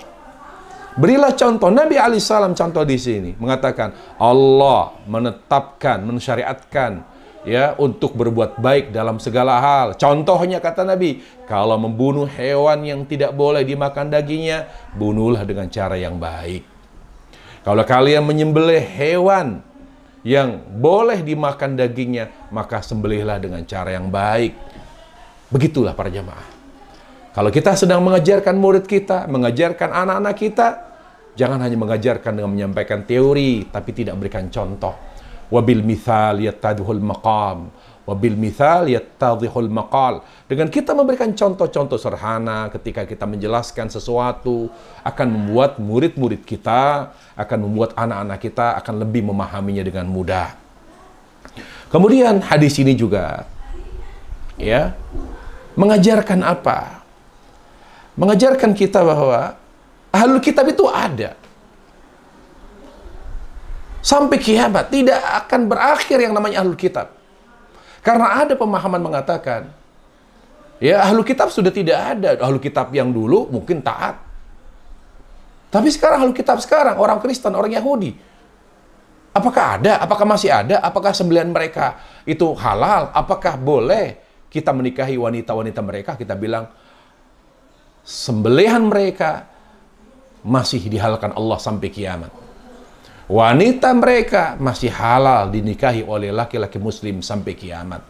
Berilah contoh. Nabi alaihissalam contoh di sini mengatakan Allah menetapkan, mensyariatkan ya untuk berbuat baik dalam segala hal. Contohnya kata Nabi, kalau membunuh hewan yang tidak boleh dimakan dagingnya, bunuhlah dengan cara yang baik. Kalau kalian menyembelih hewan yang boleh dimakan dagingnya, maka sembelihlah dengan cara yang baik. Begitulah para jamaah. Kalau kita sedang mengajarkan murid kita, mengajarkan anak-anak kita, jangan hanya mengajarkan dengan menyampaikan teori, tapi tidak berikan contoh. Wabil mithal yattadhul maqam, wabil mithal yattadhul maqal. Dengan kita memberikan contoh-contoh sederhana ketika kita menjelaskan sesuatu, akan membuat murid-murid kita, akan membuat anak-anak kita akan lebih memahaminya dengan mudah. Kemudian hadis ini juga ya mengajarkan apa? Mengajarkan kita bahwa Ahlul Kitab itu ada. Sampai kiamat tidak akan berakhir yang namanya Ahlul Kitab. Karena ada pemahaman mengatakan, ya Ahlul Kitab sudah tidak ada. Ahlul Kitab yang dulu mungkin taat. Tapi sekarang Ahlul Kitab sekarang, orang Kristen, orang Yahudi. Apakah ada? Apakah masih ada? Apakah sembelihan mereka itu halal? Apakah boleh kita menikahi wanita-wanita mereka? Kita bilang, sembelihan mereka masih dihalalkan Allah sampai kiamat. Wanita mereka masih halal dinikahi oleh laki-laki muslim sampai kiamat.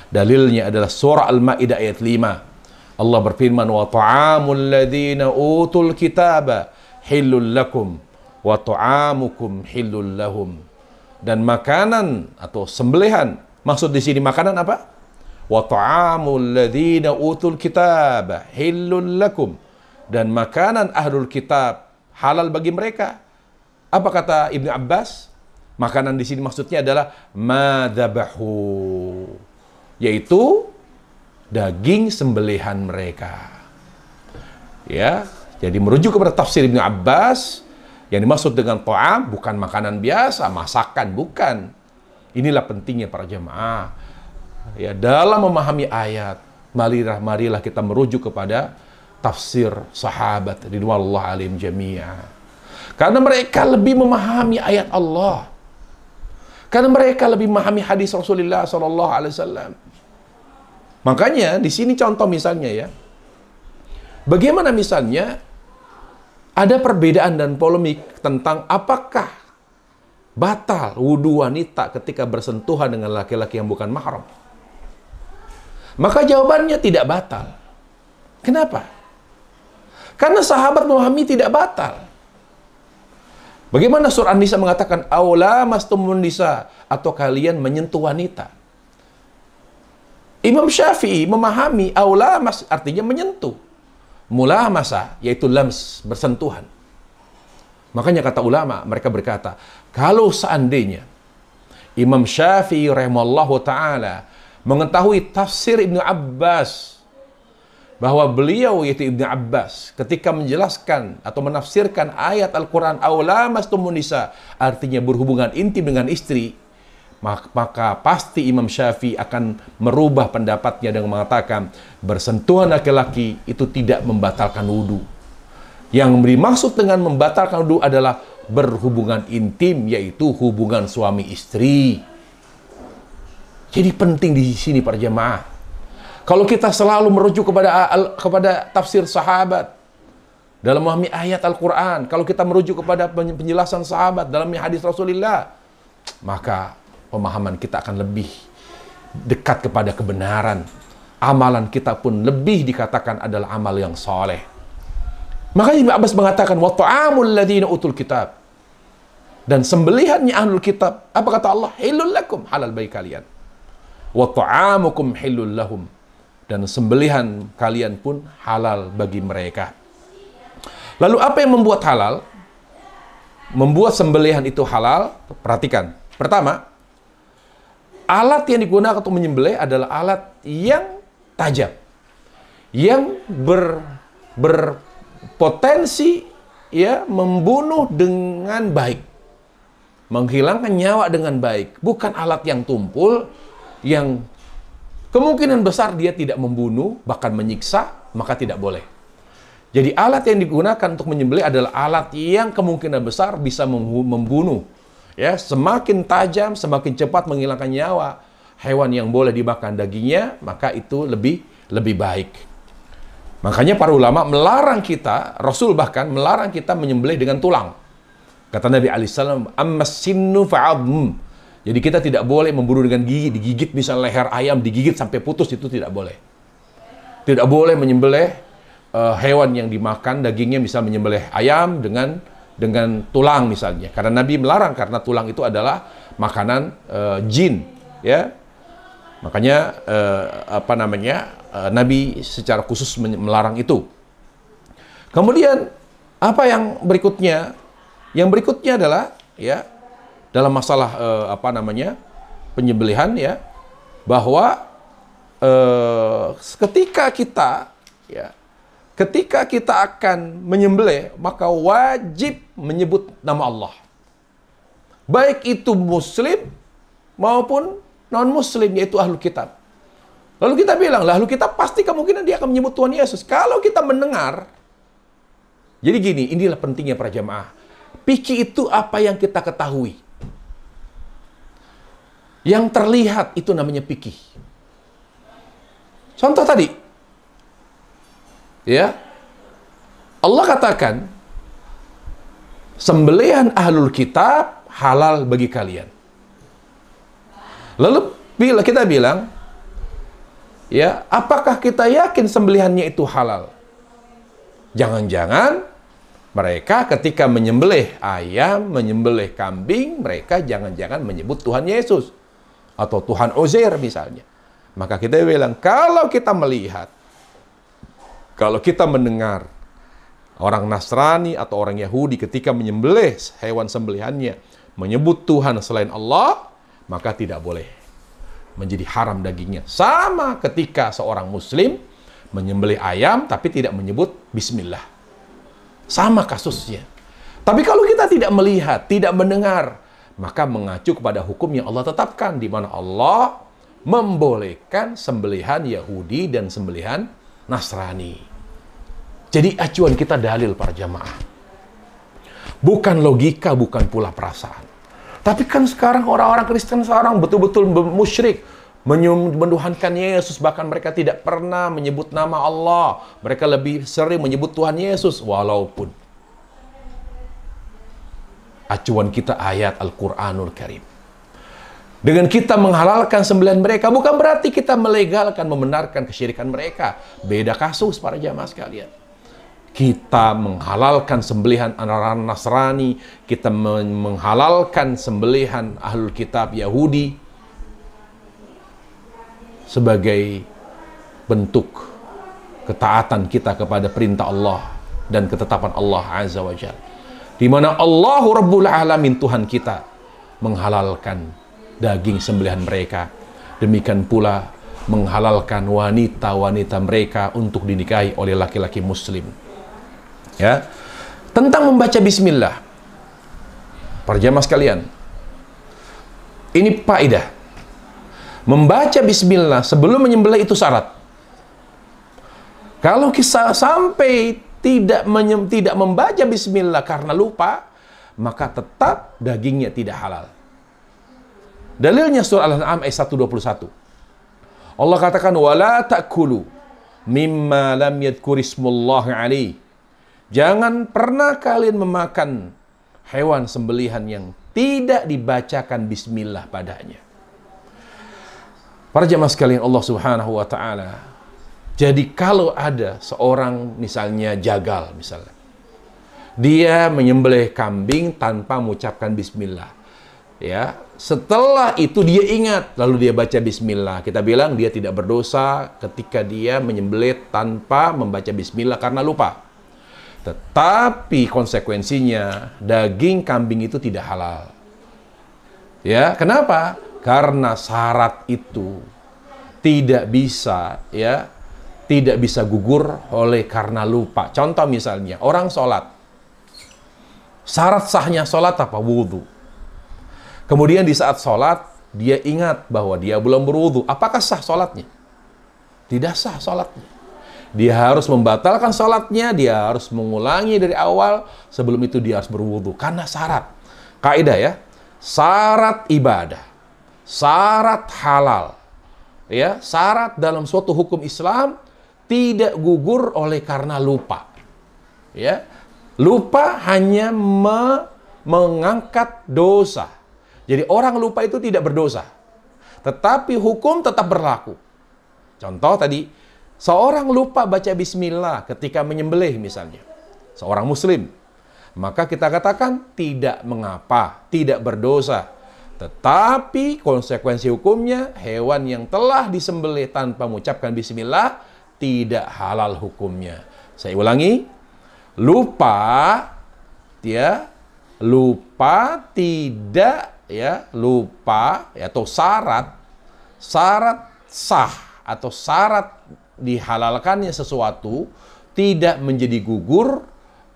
Dalilnya adalah surah Al-Maidah ayat 5. Allah berfirman, wa ta'amul ladzina utul kitaba hillul lakum wa ta'amukum hillul lahum. Dan makanan atau sembelihan, maksud di sini makanan apa? Wa ta'amul ladzina utul kitaba hillul lakum. Dan makanan ahlul kitab halal bagi mereka. Apa kata Ibnu Abbas? Makanan di sini maksudnya adalah madzabahu, yaitu daging sembelihan mereka. Ya, jadi merujuk kepada tafsir Ibnu Abbas, yang dimaksud dengan ta'am bukan makanan biasa, masakan, bukan. Inilah pentingnya para jemaah. Ya, dalam memahami ayat, marilah kita merujuk kepada tafsir sahabat ridwanullah alaihim jami'ah. Karena mereka lebih memahami ayat Allah. Karena mereka lebih memahami hadis Rasulullah SAW. Makanya di sini contoh misalnya ya, bagaimana misalnya ada perbedaan dan polemik tentang apakah batal wudhu wanita ketika bersentuhan dengan laki-laki yang bukan mahram. Maka jawabannya tidak batal. Kenapa? Karena sahabat memahami tidak batal. Bagaimana surah An-Nisa mengatakan aula mastumun nisa, atau kalian menyentuh wanita. Imam Syafi'i memahami aula mas artinya menyentuh. Mula masa yaitu lams, bersentuhan. Makanya kata ulama, mereka berkata, kalau seandainya Imam Syafi'i rahimallahu taala mengetahui tafsir Ibnu Abbas, bahwa beliau yaitu Ibnu Abbas ketika menjelaskan atau menafsirkan ayat Al-Quran aula mastumun nisa, artinya berhubungan intim dengan istri, maka pasti Imam Syafi'i akan merubah pendapatnya dengan mengatakan bersentuhan laki-laki itu tidak membatalkan wudhu. Yang dimaksud dengan membatalkan wudhu adalah berhubungan intim, yaitu hubungan suami istri. Jadi penting di sini para jemaah. Kalau kita selalu merujuk kepada tafsir sahabat, dalam memahami ayat Al-Quran, kalau kita merujuk kepada penjelasan sahabat dalam hadis Rasulullah, maka pemahaman kita akan lebih dekat kepada kebenaran. Amalan kita pun lebih dikatakan adalah amal yang soleh. Makanya Ibnu Abbas mengatakan, wa ta'amul ladzina utul kitab, dan sembelihannya ahlul kitab, apa kata Allah? Hilul lakum, halal bagi kalian. Wa ta'amukum hilul lahum, dan sembelihan kalian pun halal bagi mereka. Lalu apa yang membuat halal? Membuat sembelihan itu halal, perhatikan. Pertama, alat yang digunakan untuk menyembelih adalah alat yang tajam, yang berpotensi ya membunuh dengan baik, menghilangkan nyawa dengan baik. Bukan alat yang tumpul, yang kemungkinan besar dia tidak membunuh, bahkan menyiksa, maka tidak boleh. Jadi alat yang digunakan untuk menyembelih adalah alat yang kemungkinan besar bisa membunuh. Ya, semakin tajam, semakin cepat menghilangkan nyawa hewan yang boleh dimakan dagingnya, maka itu lebih baik. Makanya para ulama melarang kita, Rasul bahkan melarang kita menyembelih dengan tulang. Kata Nabi alaihissalam, ammas sinnu fa'adhm. Jadi kita tidak boleh membunuh dengan gigi, digigit misalnya leher ayam digigit sampai putus, itu tidak boleh. Tidak boleh menyembelih hewan yang dimakan dagingnya, misal menyembelih ayam dengan tulang misalnya, karena Nabi melarang, karena tulang itu adalah makanan jin, ya. Makanya Nabi secara khusus melarang itu. Kemudian apa yang berikutnya? Yang berikutnya adalah ya dalam masalah penyembelihan, ya, bahwa ketika kita akan menyembelih, maka wajib menyebut nama Allah. Baik itu muslim maupun non-muslim, yaitu ahlul kitab. Lalu kita bilang, ahlul kitab pasti kemungkinan dia akan menyebut Tuhan Yesus. Kalau kita mendengar, jadi gini, inilah pentingnya para jamaah. Fikih itu apa yang kita ketahui. Yang terlihat itu namanya fikih. Contoh tadi, ya, Allah katakan sembelihan ahlul kitab halal bagi kalian. Lalu bila kita bilang, ya, apakah kita yakin sembelihannya itu halal? Jangan-jangan mereka ketika menyembelih ayam, menyembelih kambing, mereka jangan-jangan menyebut Tuhan Yesus atau Tuhan Uzair misalnya. Maka kita bilang, kalau kita melihat, kalau kita mendengar orang Nasrani atau orang Yahudi ketika menyembelih hewan sembelihannya menyebut Tuhan selain Allah, maka tidak boleh, menjadi haram dagingnya. Sama ketika seorang muslim menyembelih ayam tapi tidak menyebut bismillah. Sama kasusnya. Tapi kalau kita tidak melihat, tidak mendengar, maka mengacu kepada hukum yang Allah tetapkan, di mana Allah membolehkan sembelihan Yahudi dan sembelihan Nasrani. Jadi acuan kita dalil para jamaah. Bukan logika, bukan pula perasaan. Tapi kan sekarang orang-orang Kristen sekarang betul-betul musyrik, menuhankan Yesus, bahkan mereka tidak pernah menyebut nama Allah. Mereka lebih sering menyebut Tuhan Yesus, walaupun acuan kita ayat Al-Quranul Karim. Dengan kita menghalalkan sembelihan mereka, bukan berarti kita melegalkan, membenarkan kesyirikan mereka. Beda kasus para jamaah sekalian. Kita menghalalkan sembelihan orang Nasrani, kita menghalalkan sembelihan ahlul kitab Yahudi sebagai bentuk ketaatan kita kepada perintah Allah dan ketetapan Allah Azza wa Jalla, di mana Allahu Rabbul Alamin, Tuhan kita, menghalalkan daging sembelihan mereka. Demikian pula menghalalkan wanita-wanita mereka untuk dinikahi oleh laki-laki muslim. Ya, tentang membaca bismillah, para jamaah sekalian, ini faedah. Membaca bismillah sebelum menyembelih itu syarat. Kalau kita sampai tidak membaca bismillah karena lupa, maka tetap dagingnya tidak halal. Dalilnya surah Al-An'am ayat 121. Allah katakan, wala ta'kulu mimma lam yadhkurismullahi alaihi. Jangan pernah kalian memakan hewan sembelihan yang tidak dibacakan bismillah padanya. Para jemaah sekalian Allah Subhanahu wa taala. Jadi kalau ada seorang misalnya jagal misalnya. Dia menyembelih kambing tanpa mengucapkan bismillah. Ya, setelah itu dia ingat lalu dia baca bismillah. Kita bilang dia tidak berdosa ketika dia menyembelih tanpa membaca bismillah karena lupa. Tetapi konsekuensinya daging kambing itu tidak halal. Ya, kenapa? Karena syarat itu tidak bisa gugur oleh karena lupa. Contoh misalnya, orang sholat. Syarat sahnya sholat apa? Wudhu. Kemudian di saat sholat, dia ingat bahwa dia belum berwudhu. Apakah sah sholatnya? Tidak sah sholatnya. Dia harus membatalkan sholatnya, dia harus mengulangi dari awal, sebelum itu dia harus berwudhu. Karena syarat. Kaidah ya, syarat ibadah, syarat halal, ya, syarat dalam suatu hukum Islam tidak gugur oleh karena lupa. Ya, lupa hanya mengangkat dosa. Jadi orang lupa itu tidak berdosa, tetapi hukum tetap berlaku. Contoh tadi, seorang lupa baca bismillah ketika menyembelih misalnya, seorang muslim. Maka kita katakan tidak mengapa, tidak berdosa. Tetapi konsekuensi hukumnya, hewan yang telah disembelih tanpa mengucapkan bismillah, tidak halal hukumnya. Saya ulangi, lupa atau syarat sah atau syarat dihalalkannya sesuatu tidak menjadi gugur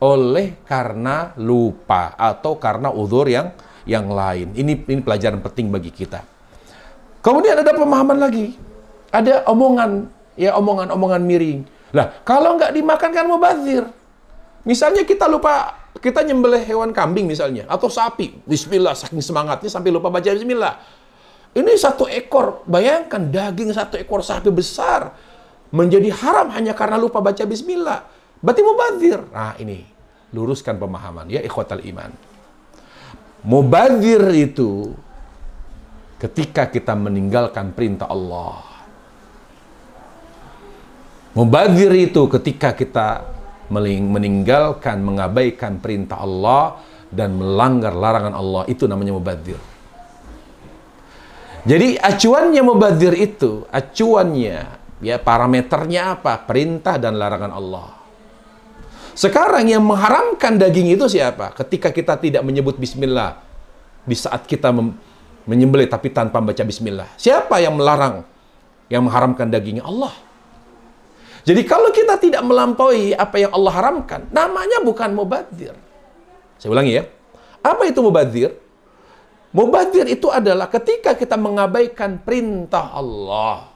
oleh karena lupa atau karena uzur yang lain. Ini pelajaran penting bagi kita. Kemudian ada pemahaman lagi. Ada omongan miring. Lah, kalau nggak dimakan kan mubazir. Misalnya kita lupa, kita nyembelih hewan kambing misalnya, atau sapi. Bismillah, saking semangatnya sampai lupa baca bismillah. Ini satu ekor, bayangkan daging satu ekor sapi besar menjadi haram hanya karena lupa baca bismillah. Berarti mubazir. Nah ini, luruskan pemahaman ya ikhwatal iman. Mubazir itu ketika kita meninggalkan perintah Allah. Mubazir itu ketika kita meninggalkan, mengabaikan perintah Allah dan melanggar larangan Allah, itu namanya mubazir. Jadi acuannya mubazir itu, parameternya apa? Perintah dan larangan Allah. Sekarang yang mengharamkan daging itu siapa? Ketika kita tidak menyebut bismillah di saat kita menyembelih tapi tanpa baca bismillah. Siapa yang melarang, yang mengharamkan dagingnya? Allah. Jadi kalau kita tidak melampaui apa yang Allah haramkan, namanya bukan mubazir. Saya ulangi ya. Apa itu mubazir? Mubazir itu adalah ketika kita mengabaikan perintah Allah.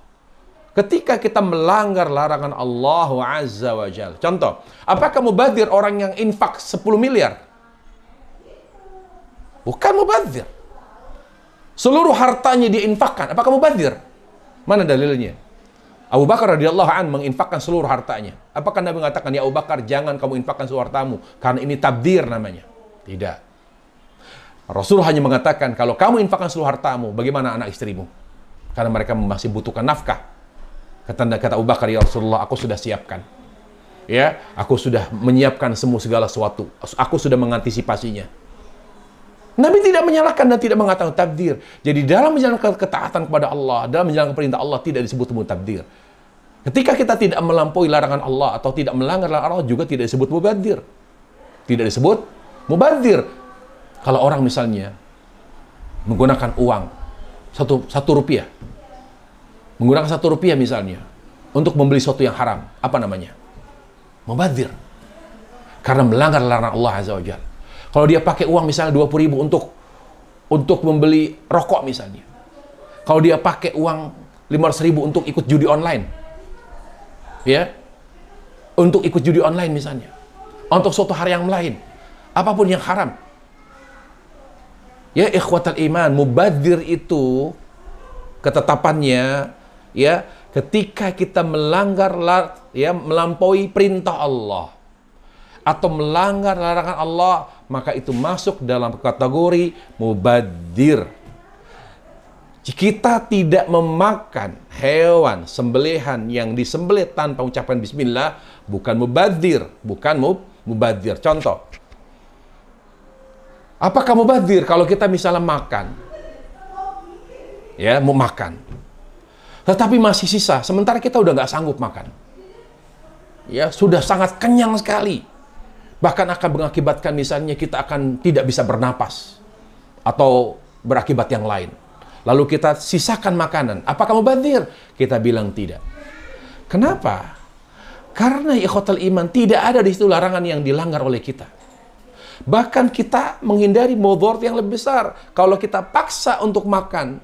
Ketika kita melanggar larangan Allah Azza wa Jalla. Contoh, apakah mubazir orang yang infak 10 miliar? Bukan mubazir. Seluruh hartanya dia infakkan. Apakah mubazir? Mana dalilnya? Abu Bakar radhiyallahu anhu menginfakkan seluruh hartanya. Apakah Nabi mengatakan, ya Abu Bakar, jangan kamu infakkan seluruh hartamu, karena ini tabdir namanya? Tidak. Rasul hanya mengatakan, kalau kamu infakkan seluruh hartamu, bagaimana anak istrimu? Karena mereka masih butuhkan nafkah. Kata Abu Bakar, ya Rasulullah, aku sudah siapkan. Ya, aku sudah menyiapkan segala sesuatu. Aku sudah mengantisipasinya. Nabi tidak menyalahkan dan tidak mengatakan tabdir. Jadi dalam menjalankan ketaatan kepada Allah, dalam menjalankan perintah Allah tidak disebut tabdir. Ketika kita tidak melampaui larangan Allah atau tidak melanggar larangan Allah juga tidak disebut mubazir. Tidak disebut mubazir. Kalau orang misalnya menggunakan uang satu rupiah, menggunakan 1 rupiah misalnya untuk membeli sesuatu yang haram, apa namanya? Mubazir. Karena melanggar larangan Allah Azza wa Jalla. Kalau dia pakai uang misalnya 20.000 untuk membeli rokok misalnya. Kalau dia pakai uang 500.000 untuk ikut judi online. Ya. Untuk ikut judi online misalnya. Untuk suatu hal yang lain. Apapun yang haram. Ya ikhwatal iman, mubazir itu ketetapannya ya ketika kita melanggar melampaui perintah Allah atau melanggar larangan Allah, maka itu masuk dalam kategori mubadzir. Kita tidak memakan hewan sembelihan yang disembelih tanpa ucapan bismillah, bukan mubadzir, mubadzir. Contoh, apakah mubadzir kalau kita misalnya makan? Ya, mau makan. Tetapi masih sisa, sementara kita udah nggak sanggup makan. Ya, sudah sangat kenyang sekali. Bahkan akan mengakibatkan misalnya kita akan tidak bisa bernapas. Atau berakibat yang lain. Lalu kita sisakan makanan. Apakah mubadzir? Kita bilang tidak. Kenapa? Karena ikhwatal iman, tidak ada di situ larangan yang dilanggar oleh kita. Bahkan kita menghindari mudarat yang lebih besar. Kalau kita paksa untuk makan,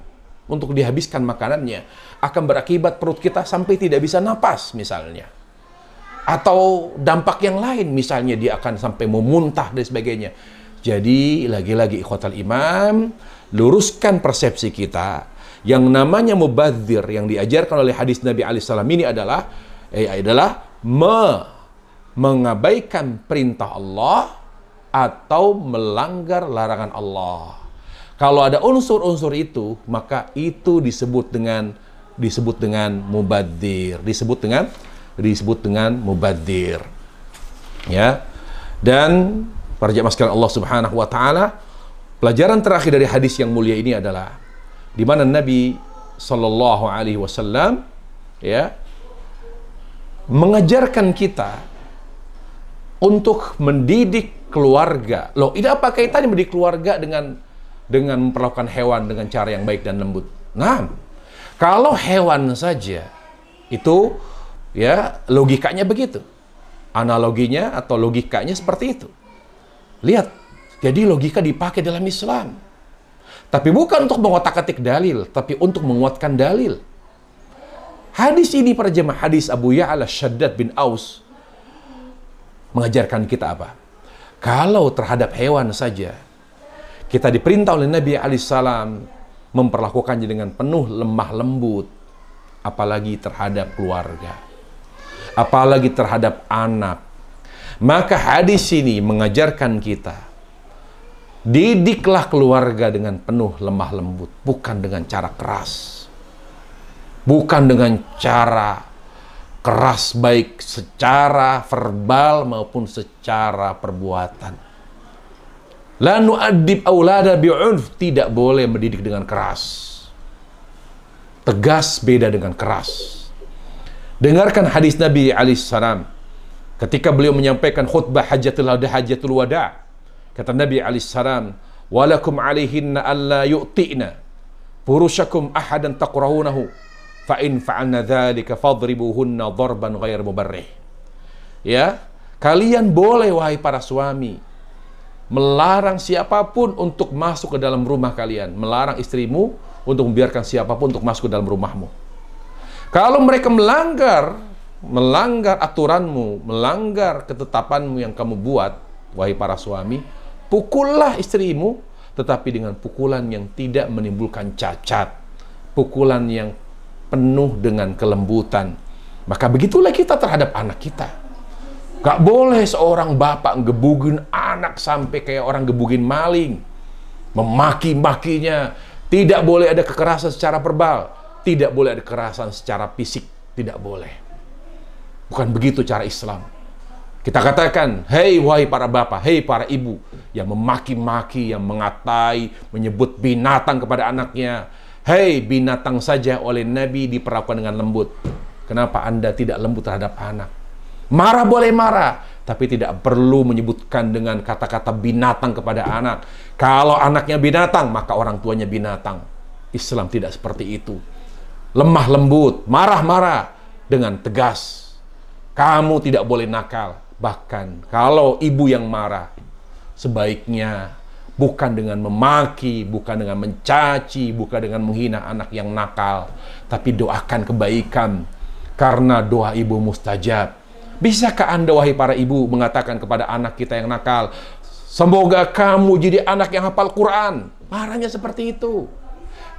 untuk dihabiskan makanannya, akan berakibat perut kita sampai tidak bisa napas misalnya. Atau dampak yang lain, misalnya dia akan sampai memuntah dan sebagainya. Jadi, lagi-lagi ikhwatal iman, luruskan persepsi kita. Yang namanya mubadzir yang diajarkan oleh hadis Nabi alaihissalam ini adalah mengabaikan perintah Allah atau melanggar larangan Allah. Kalau ada unsur-unsur itu, maka itu disebut dengan mubadzir, disebut dengan mubadzir. Ya. Dan para jemaah sekalian Allah Subhanahu wa taala, pelajaran terakhir dari hadis yang mulia ini adalah di mana Nabi sallallahu alaihi wasallam ya mengajarkan kita untuk mendidik keluarga. Loh, ini apa kaitannya mendidik keluarga dengan memperlakukan hewan dengan cara yang baik dan lembut? Nah, kalau hewan saja itu ya logikanya begitu. Analoginya atau logikanya seperti itu. Lihat, jadi logika dipakai dalam Islam. Tapi bukan untuk mengotak-atik dalil, tapi untuk menguatkan dalil. Hadis ini para jemaah, hadis Abu Ya'la Shaddad bin Aus mengajarkan kita apa? Kalau terhadap hewan saja, kita diperintah oleh Nabi alaihissalam memperlakukannya dengan penuh lemah lembut, apalagi terhadap keluarga, apalagi terhadap anak. Maka hadis ini mengajarkan kita, didiklah keluarga dengan penuh lemah lembut, bukan dengan cara keras. Bukan dengan cara keras baik secara verbal maupun secara perbuatan. La nu'addib aulada bi'unf, tidak boleh mendidik dengan keras. Tegas beda dengan keras. Dengarkan hadis Nabi alaihissalam ketika beliau menyampaikan khutbah hajatul wada. Kata Nabi alaihissalam, "Walakum alaihinna alla yu'ti'na furushakum ahadan taqrahunahu, fa in fa'alna dzalika fadribuhunna darban ghair mubarrih." Ya, kalian boleh wahai para suami melarang siapapun untuk masuk ke dalam rumah kalian, melarang istrimu untuk membiarkan siapapun untuk masuk ke dalam rumahmu. Kalau mereka melanggar aturanmu, melanggar ketetapanmu yang kamu buat, wahai para suami, pukullah istrimu, tetapi dengan pukulan yang tidak menimbulkan cacat, pukulan yang penuh dengan kelembutan. Maka begitulah kita terhadap anak kita. Gak boleh seorang bapak gebugin anak sampai kayak orang gebugin maling, memaki-makinya. Tidak boleh ada kekerasan secara verbal, tidak boleh ada kekerasan secara fisik, tidak boleh. Bukan begitu cara Islam. Kita katakan, hei wahai para bapak, hei para ibu yang memaki-maki, yang mengatai, menyebut binatang kepada anaknya. Hei, binatang saja oleh Nabi diperlakukan dengan lembut. Kenapa Anda tidak lembut terhadap anak? Marah boleh marah, tapi tidak perlu menyebutkan dengan kata-kata binatang kepada anak. Kalau anaknya binatang, maka orang tuanya binatang. Islam tidak seperti itu. Lemah lembut, marah-marah dengan tegas. Kamu tidak boleh nakal. Bahkan kalau ibu yang marah, sebaiknya bukan dengan memaki, bukan dengan mencaci, bukan dengan menghina anak yang nakal, tapi doakan kebaikan, karena doa ibu mustajab. Bisakah Anda wahai para ibu mengatakan kepada anak kita yang nakal, semoga kamu jadi anak yang hafal Quran? Marahnya seperti itu.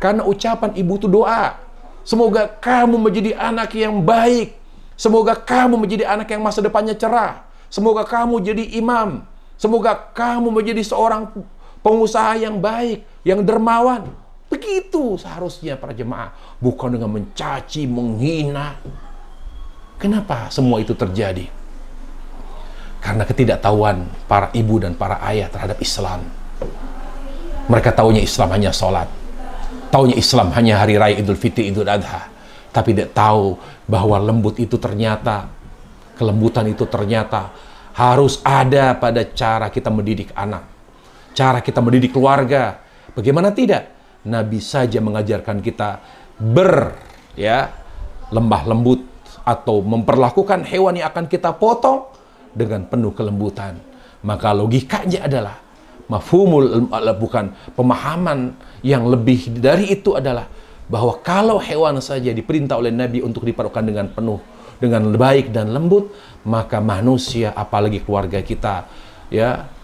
Karena ucapan ibu itu doa. Semoga kamu menjadi anak yang baik. Semoga kamu menjadi anak yang masa depannya cerah. Semoga kamu jadi imam. Semoga kamu menjadi seorang pengusaha yang baik, yang dermawan. Begitu seharusnya para jemaah. Bukan dengan mencaci, menghina. Kenapa semua itu terjadi? Karena ketidaktahuan para ibu dan para ayah terhadap Islam. Mereka taunya Islam hanya sholat. Taunya Islam hanya hari raya Idul Fitri, Idul Adha. Tapi tidak tahu bahwa lembut itu ternyata, kelembutan itu ternyata harus ada pada cara kita mendidik anak. Cara kita mendidik keluarga. Bagaimana tidak? Nabi saja mengajarkan kita lemah lembut atau memperlakukan hewan yang akan kita potong dengan penuh kelembutan. Maka logikanya adalah bukan pemahaman yang lebih dari itu adalah bahwa kalau hewan saja diperintah oleh Nabi untuk diperlakukan dengan baik dan lembut, maka manusia apalagi keluarga kita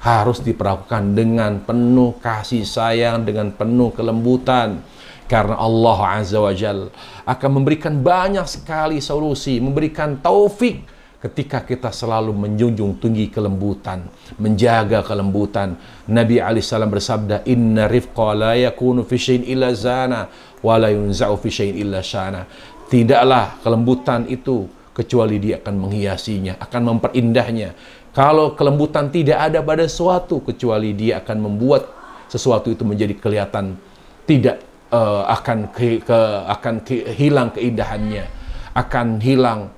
harus diperlakukan dengan penuh kasih sayang, dengan penuh kelembutan. Karena Allah Azza wa Jalla akan memberikan banyak sekali solusi, memberikan taufik ketika kita selalu menjunjung tinggi kelembutan, menjaga kelembutan. Nabi alaihissalam bersabda, "Inna rifqa la yakunu fi syai'in illa zana, wa la yunza'u fi syai'in illa syana." Tidaklah kelembutan itu kecuali dia akan menghiasinya, akan memperindah-nya. Kalau kelembutan tidak ada pada sesuatu, kecuali dia akan membuat sesuatu itu menjadi kelihatan tidak akan hilang keindahannya, akan hilang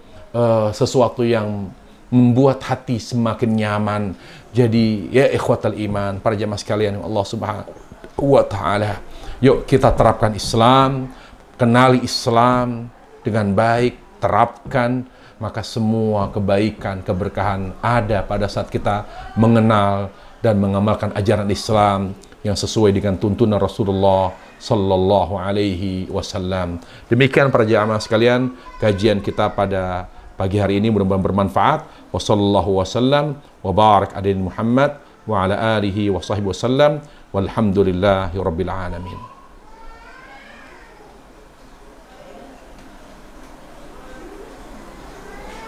sesuatu yang membuat hati semakin nyaman. Jadi ya ikhwatal iman, para jamaah sekalian Allah Subhanahu wa taala, yuk kita terapkan Islam, kenali Islam dengan baik, terapkan, maka semua kebaikan, keberkahan ada pada saat kita mengenal dan mengamalkan ajaran Islam yang sesuai dengan tuntunan Rasulullah sallallahu alaihi wasallam. Demikian para jamaah sekalian, kajian kita pada pagi hari ini mudah-mudahan bermanfaat. Wassallallahu wasallam wa barak ala Muhammad wa ala alihi wa sahbihi wasallam walhamdulillahi rabbil alamin.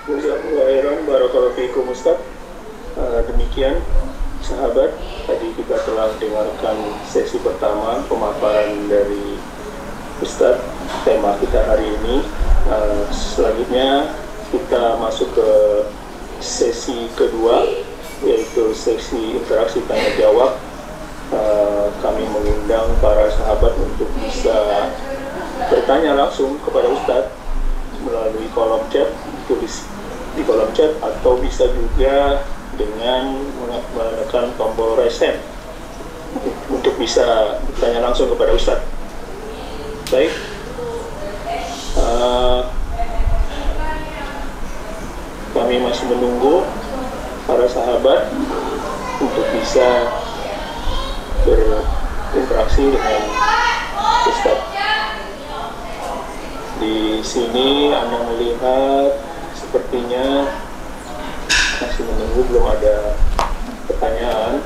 Jazakumullah barakallahu fiikum Ustaz. Demikian sahabat, tadi kita telah dengarkan sesi pertama pemaparan dari Ustaz tema kita hari ini. Selanjutnya kita masuk ke sesi kedua, yaitu sesi interaksi tanya jawab. Kami mengundang para sahabat untuk bisa bertanya langsung kepada Ustaz melalui kolom chat, tulis di kolom chat, atau bisa juga dengan menekan tombol raise hand untuk bisa bertanya langsung kepada Ustaz. Baik, kami masih menunggu para sahabat untuk bisa berinteraksi dengan Ustaz. Di sini Anda melihat sepertinya masih menunggu, belum ada pertanyaan.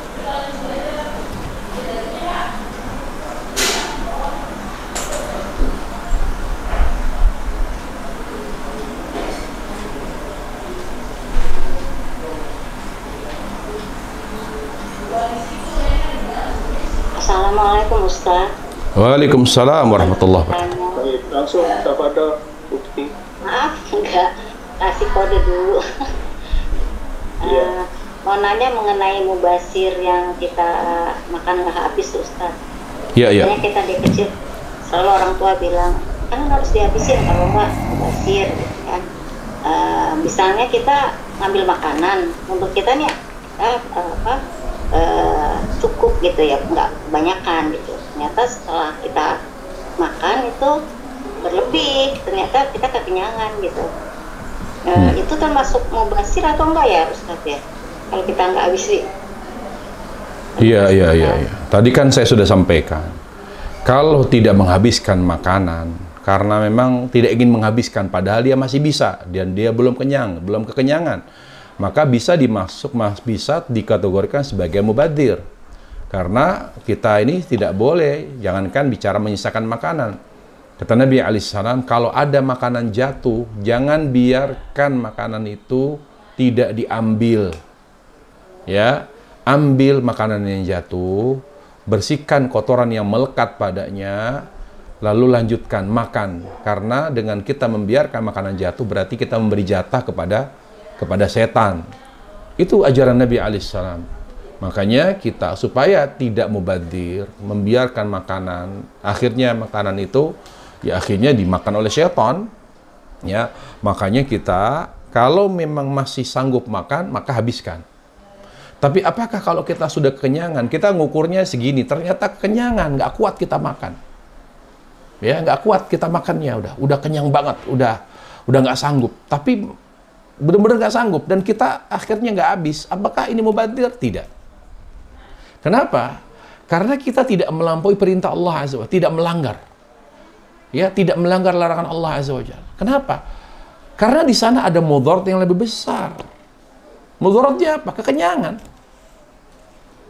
Assalamualaikum Ustaz.
Waalaikumsalam warahmatullahi wabarakatuh.
Baik, langsung kepada Bukti.
Maaf, enggak kasih kode dulu.
Iya.
Mau nanya mengenai mubasir yang kita makan nggak habis Ustaz.
Iya, iya.
Biasanya kita di kecil selalu orang tua bilang kan harus dihabisin, kalau nggak mubasir gitu kan. Misalnya kita ngambil makanan untuk kita nih cukup gitu ya, nggak kebanyakan gitu. Ternyata setelah kita makan itu berlebih, ternyata kita kekenyangan gitu. Itu termasuk mubasir atau enggak ya Ustaz ya? Kalau kita nggak habisi.
Iya. Tadi kan saya sudah sampaikan, kalau tidak menghabiskan makanan karena memang tidak ingin menghabiskan, padahal dia masih bisa dan dia belum kenyang, belum kekenyangan, maka bisa bisa dikategorikan sebagai mubadzir. Karena kita ini tidak boleh, jangankan bicara menyisakan makanan. Kata Nabi alaihissalam, kalau ada makanan jatuh, jangan biarkan makanan itu tidak diambil. Ya, ambil makanan yang jatuh, bersihkan kotoran yang melekat padanya, lalu lanjutkan makan. Karena dengan kita membiarkan makanan jatuh berarti kita memberi jatah kepada setan. Itu ajaran Nabi alaihissalam. Makanya kita supaya tidak mubadzir, membiarkan makanan, akhirnya makanan itu ya akhirnya dimakan oleh setan. Ya, makanya kita kalau memang masih sanggup makan, maka habiskan. Tapi apakah kalau kita sudah kekenyangan, kita ngukurnya segini, ternyata kekenyangan, nggak kuat kita makan. Ya, nggak kuat kita makannya, udah kenyang banget, udah nggak sanggup. Tapi benar-benar nggak sanggup dan kita akhirnya nggak habis. Apakah ini mubadzir? Tidak. Kenapa? Karena kita tidak melampaui perintah Allah Azza wa Jalla, tidak melanggar. Ya, tidak melanggar larangan Allah Azza wa Jalla. Kenapa? Karena di sana ada mudarat yang lebih besar. Mudaratnya apa? Kekenyangan.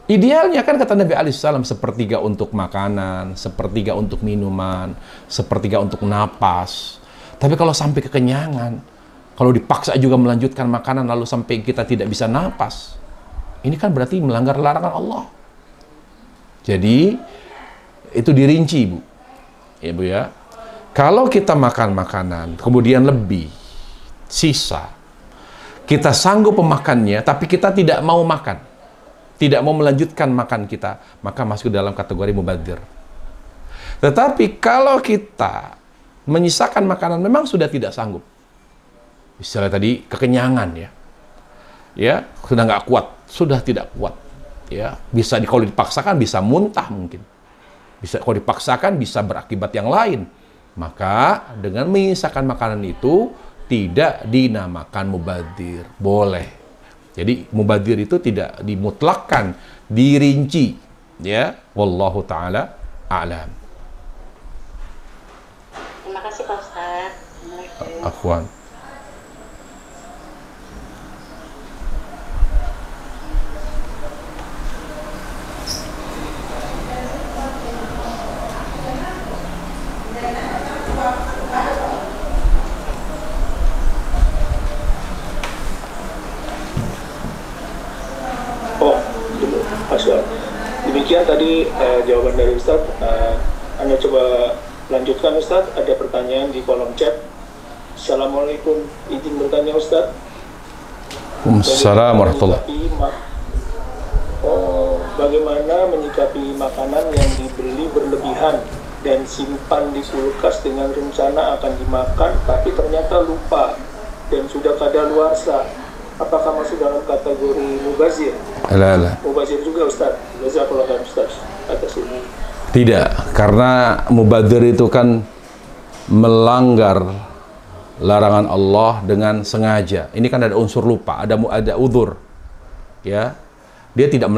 Idealnya kan kata Nabi alaihissalam sepertiga untuk makanan, sepertiga untuk minuman, sepertiga untuk napas. Tapi kalau sampai kekenyangan, kalau dipaksa juga melanjutkan makanan lalu sampai kita tidak bisa napas, ini kan berarti melanggar larangan Allah. Jadi itu dirinci, Bu. Ya, Bu ya. Kalau kita makan makanan, kemudian lebih, sisa, kita sanggup memakannya, tapi kita tidak mau makan, tidak mau melanjutkan makan kita, maka masuk dalam kategori mubadzir. Tetapi kalau kita menyisakan makanan memang sudah tidak sanggup, misalnya tadi kekenyangan ya sudah nggak kuat, sudah tidak kuat, ya bisa kalau dipaksakan bisa muntah mungkin, bisa kalau dipaksakan bisa berakibat yang lain, maka dengan menyisakan makanan itu tidak dinamakan mubadzir, boleh. Jadi mubadzir itu tidak dimutlakkan, dirinci, ya. Wallahu taala a'lam.
Terima kasih Pak Ustaz.
Afwan.
Demikian tadi jawaban dari Ustadz. Anda coba lanjutkan Ustadz. Ada pertanyaan di kolom chat. Assalamualaikum, izin bertanya Ustadz.
Waalaikumsalam warahmatullahi.
Bagaimana menyikapi makanan yang dibeli berlebihan dan simpan di kulkas dengan rencana akan dimakan tapi ternyata lupa dan sudah kadaluarsa? Apakah masuk dalam kategori mubazir?
Alah.
Mubazir juga Ustaz. Jazakallahu khairan Ustaz atas ini.
Tidak, karena mubazir itu kan melanggar larangan Allah dengan sengaja. Ini kan ada unsur lupa, ada udzur. Ya. Dia tidak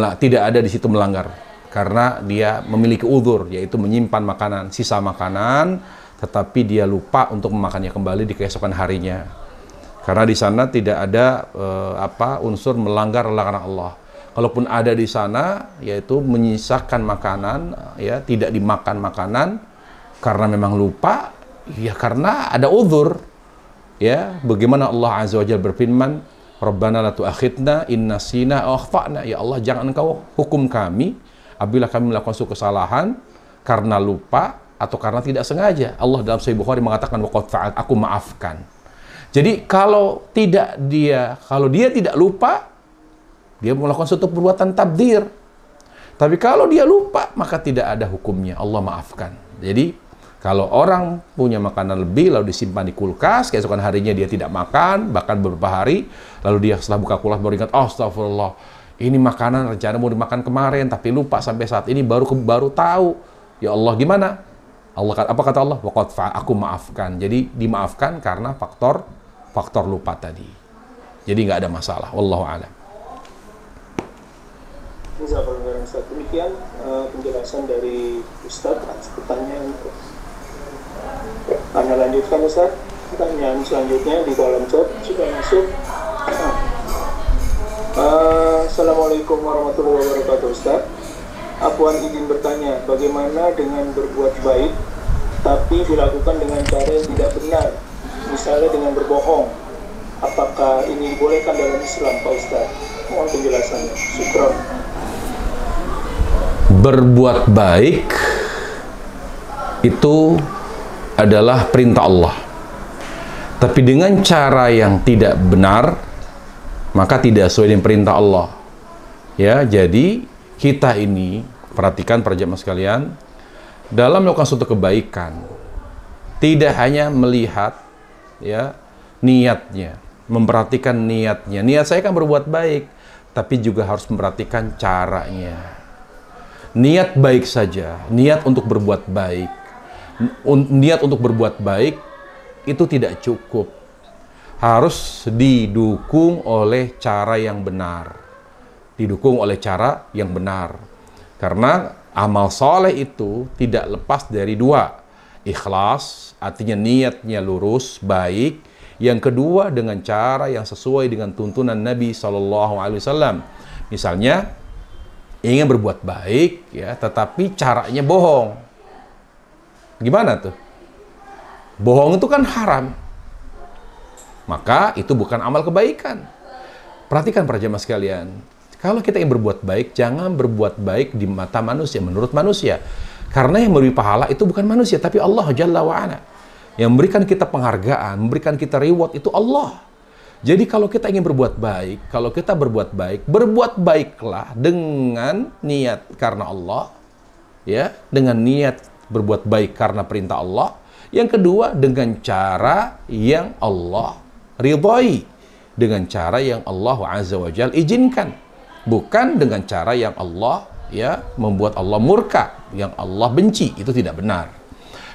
ada di situ melanggar karena dia memiliki udzur, yaitu menyimpan makanan, sisa makanan, tetapi dia lupa untuk memakannya kembali di keesokan harinya. Karena di sana tidak ada unsur melanggar larangan Allah. Kalaupun ada di sana, yaitu menyisakan makanan, ya tidak dimakan makanan karena memang lupa, ya karena ada udzur. Ya, bagaimana Allah Azza wa Jalla berfirman, Rabbana la tu'akhidna in nasina aw akhtana. Ya Allah, jangan Engkau hukum kami apabila kami melakukan suatu kesalahan karena lupa atau karena tidak sengaja. Allah dalam Sahih Bukhari mengatakan waqad fa'al, aku maafkan. Jadi kalau dia tidak lupa, dia melakukan suatu perbuatan tabdir. Tapi kalau dia lupa, maka tidak ada hukumnya, Allah maafkan. Jadi kalau orang punya makanan lebih lalu disimpan di kulkas, keesokan harinya dia tidak makan, bahkan beberapa hari, lalu dia setelah buka kulkas baru ingat, astagfirullah, ini makanan rencana mau dimakan kemarin tapi lupa sampai saat ini baru tahu. Ya Allah, gimana? Apa kata Allah? Waqad fa'al, aku maafkan. Jadi dimaafkan karena faktor lupa tadi. Jadi nggak ada masalah. Wallahu a'lam.
Demikian penjelasan dari Ustadz atas pertanyaan. Anda lanjutkan Ustadz. Pertanyaan selanjutnya di kolom chat sudah masuk. Assalamualaikum warahmatullahi wabarakatuh Ustadz. Afwan izin bertanya, bagaimana dengan berbuat baik tapi dilakukan dengan cara yang tidak benar, misalnya dengan berbohong? apakah ini dibolehkan dalam Islam, Pak Ustaz? Mohon penjelasannya. Syukran.
Berbuat baik itu adalah perintah Allah. Tapi dengan cara yang tidak benar, maka tidak sesuai dengan perintah Allah. Ya, jadi kita ini, perhatikan para jemaah sekalian, dalam melakukan suatu kebaikan, tidak hanya melihat ya niatnya, memperhatikan niatnya. Niat saya kan berbuat baik, tapi juga harus memperhatikan caranya. Niat baik saja, niat untuk berbuat baik, niat untuk berbuat baik itu tidak cukup. Harus didukung oleh cara yang benar. Didukung oleh cara yang benar. Karena amal soleh itu tidak lepas dari dua. Ikhlas, artinya niatnya lurus, baik. Yang kedua, dengan cara yang sesuai dengan tuntunan Nabi SAW. Misalnya, ingin berbuat baik, ya, tetapi caranya bohong. Gimana tuh? Bohong itu kan haram. Maka itu bukan amal kebaikan. Perhatikan para jemaah sekalian. Kalau kita ingin berbuat baik, jangan berbuat baik di mata manusia, menurut manusia. Karena yang memberi pahala itu bukan manusia, tapi Allah Jalla wa'ala. Yang memberikan kita penghargaan, memberikan kita reward itu Allah. Jadi kalau kita ingin berbuat baik, kalau kita berbuat baiklah dengan niat karena Allah, ya, dengan niat berbuat baik karena perintah Allah. Yang kedua, dengan cara yang Allah ridhai, dengan cara yang Allah Azza wa Jalla izinkan, bukan dengan cara yang Allah ya membuat Allah murka, yang Allah benci. Itu tidak benar.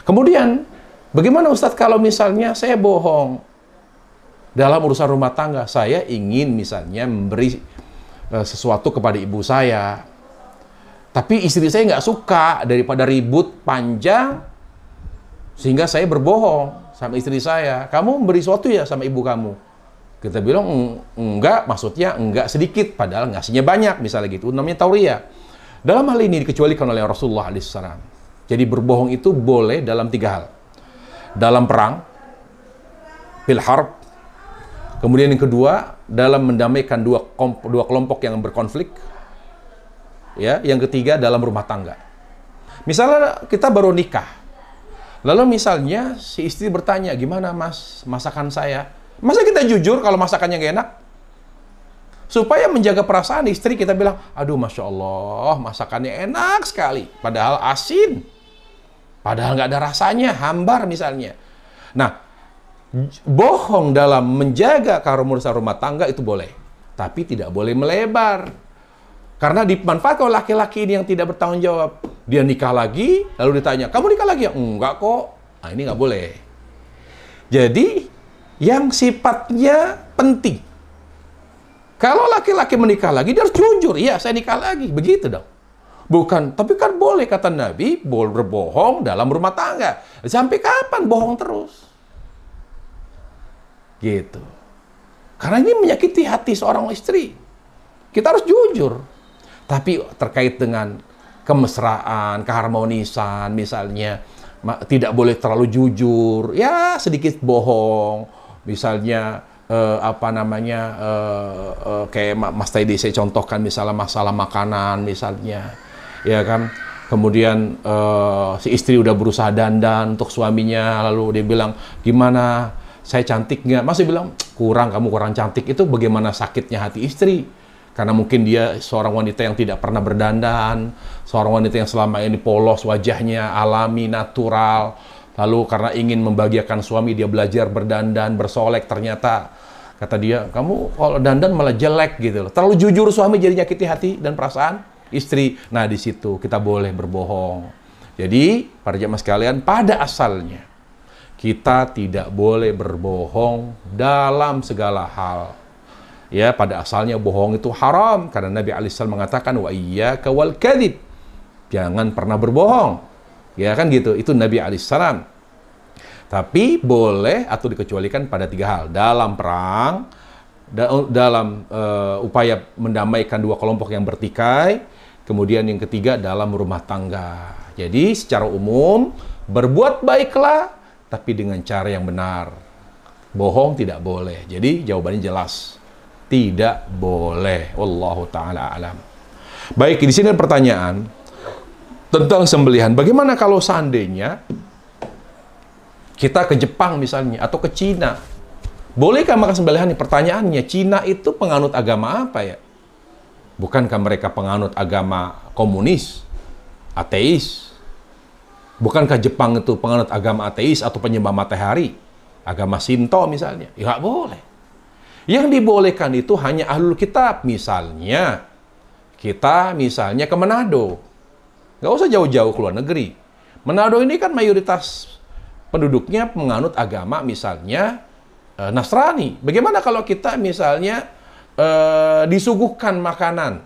Kemudian, bagaimana Ustadz kalau misalnya saya bohong dalam urusan rumah tangga? Saya ingin misalnya memberi sesuatu kepada ibu saya, tapi istri saya nggak suka, daripada ribut panjang, sehingga saya berbohong sama istri saya. Kamu memberi sesuatu ya sama ibu kamu? Kita bilang enggak, maksudnya enggak sedikit, padahal ngasihnya banyak, misalnya gitu. Namanya tauriyah. Dalam hal ini dikecualikan oleh Rasulullah SAW. Jadi berbohong itu boleh dalam 3 hal. Dalam perang, fil harb. Kemudian yang kedua, dalam mendamaikan dua kelompok yang berkonflik. Ya, yang ketiga dalam rumah tangga. Misalnya kita baru nikah. Lalu misalnya si istri bertanya, "Gimana Mas masakan saya?" Masa kita jujur kalau masakannya gak enak? Supaya menjaga perasaan istri, kita bilang, "Aduh, Masya Allah, masakannya enak sekali." Padahal asin. Padahal nggak ada rasanya, hambar misalnya. Nah, bohong dalam menjaga keharmonisan rumah tangga itu boleh, tapi tidak boleh melebar. Karena dimanfaatkan oleh laki-laki ini yang tidak bertanggung jawab. Dia nikah lagi, lalu ditanya, "Kamu nikah lagi?" "Enggak kok." Nah, ini nggak boleh. Jadi, yang sifatnya penting. Kalau laki-laki menikah lagi, dia harus jujur. "Iya, saya nikah lagi." Begitu dong. Bukan, tapi kan boleh, kata Nabi, boleh berbohong dalam rumah tangga. Sampai kapan bohong terus? Gitu. Karena ini menyakiti hati seorang istri. Kita harus jujur. Tapi terkait dengan kemesraan, keharmonisan, misalnya, tidak boleh terlalu jujur. Ya, sedikit bohong. Misalnya, kayak Mas Taidi saya contohkan, misalnya masalah makanan, misalnya. Ya kan? Kemudian si istri udah berusaha dandan untuk suaminya, lalu dia bilang, "Gimana? Saya cantik nggak?" Masih bilang, kamu kurang cantik." Itu bagaimana sakitnya hati istri. Karena mungkin dia seorang wanita yang tidak pernah berdandan, seorang wanita yang selama ini polos wajahnya, alami, natural. Lalu karena ingin membahagiakan suami, dia belajar berdandan, bersolek. Ternyata, kata dia, "Kamu kalau dandan malah jelek," gitu loh. Terlalu jujur suami jadi nyakiti hati dan perasaan istri. Nah, di situ kita boleh berbohong. Jadi, para jemaah sekalian, pada asalnya, kita tidak boleh berbohong dalam segala hal. Ya, pada asalnya bohong itu haram, karena Nabi alaihissalam mengatakan, "Wa iyyaka wal kadzib." Jangan pernah berbohong. Ya kan gitu, itu Nabi alaihissalam. Tapi boleh atau dikecualikan pada 3 hal. Dalam perang, dalam upaya mendamaikan 2 kelompok yang bertikai, kemudian yang ketiga dalam rumah tangga. Jadi secara umum, berbuat baiklah, tapi dengan cara yang benar. Bohong tidak boleh. Jadi jawabannya jelas. Tidak boleh. Wallahu ta'ala alam. Baik, di sini ada pertanyaan tentang sembelihan. Bagaimana kalau seandainya kita ke Jepang misalnya, atau ke Cina? Bolehkah makan sembelihan? Pertanyaannya, Cina itu penganut agama apa ya? Bukankah mereka penganut agama komunis, ateis? Bukankah Jepang itu penganut agama ateis atau penyembah matahari? Agama Shinto misalnya? Ya nggak boleh. Yang dibolehkan itu hanya ahlul kitab. Misalnya, kita misalnya ke Manado. Nggak usah jauh-jauh ke luar negeri. Manado ini kan mayoritas penduduknya penganut agama misalnya Nasrani. Bagaimana kalau kita misalnya disuguhkan makanan,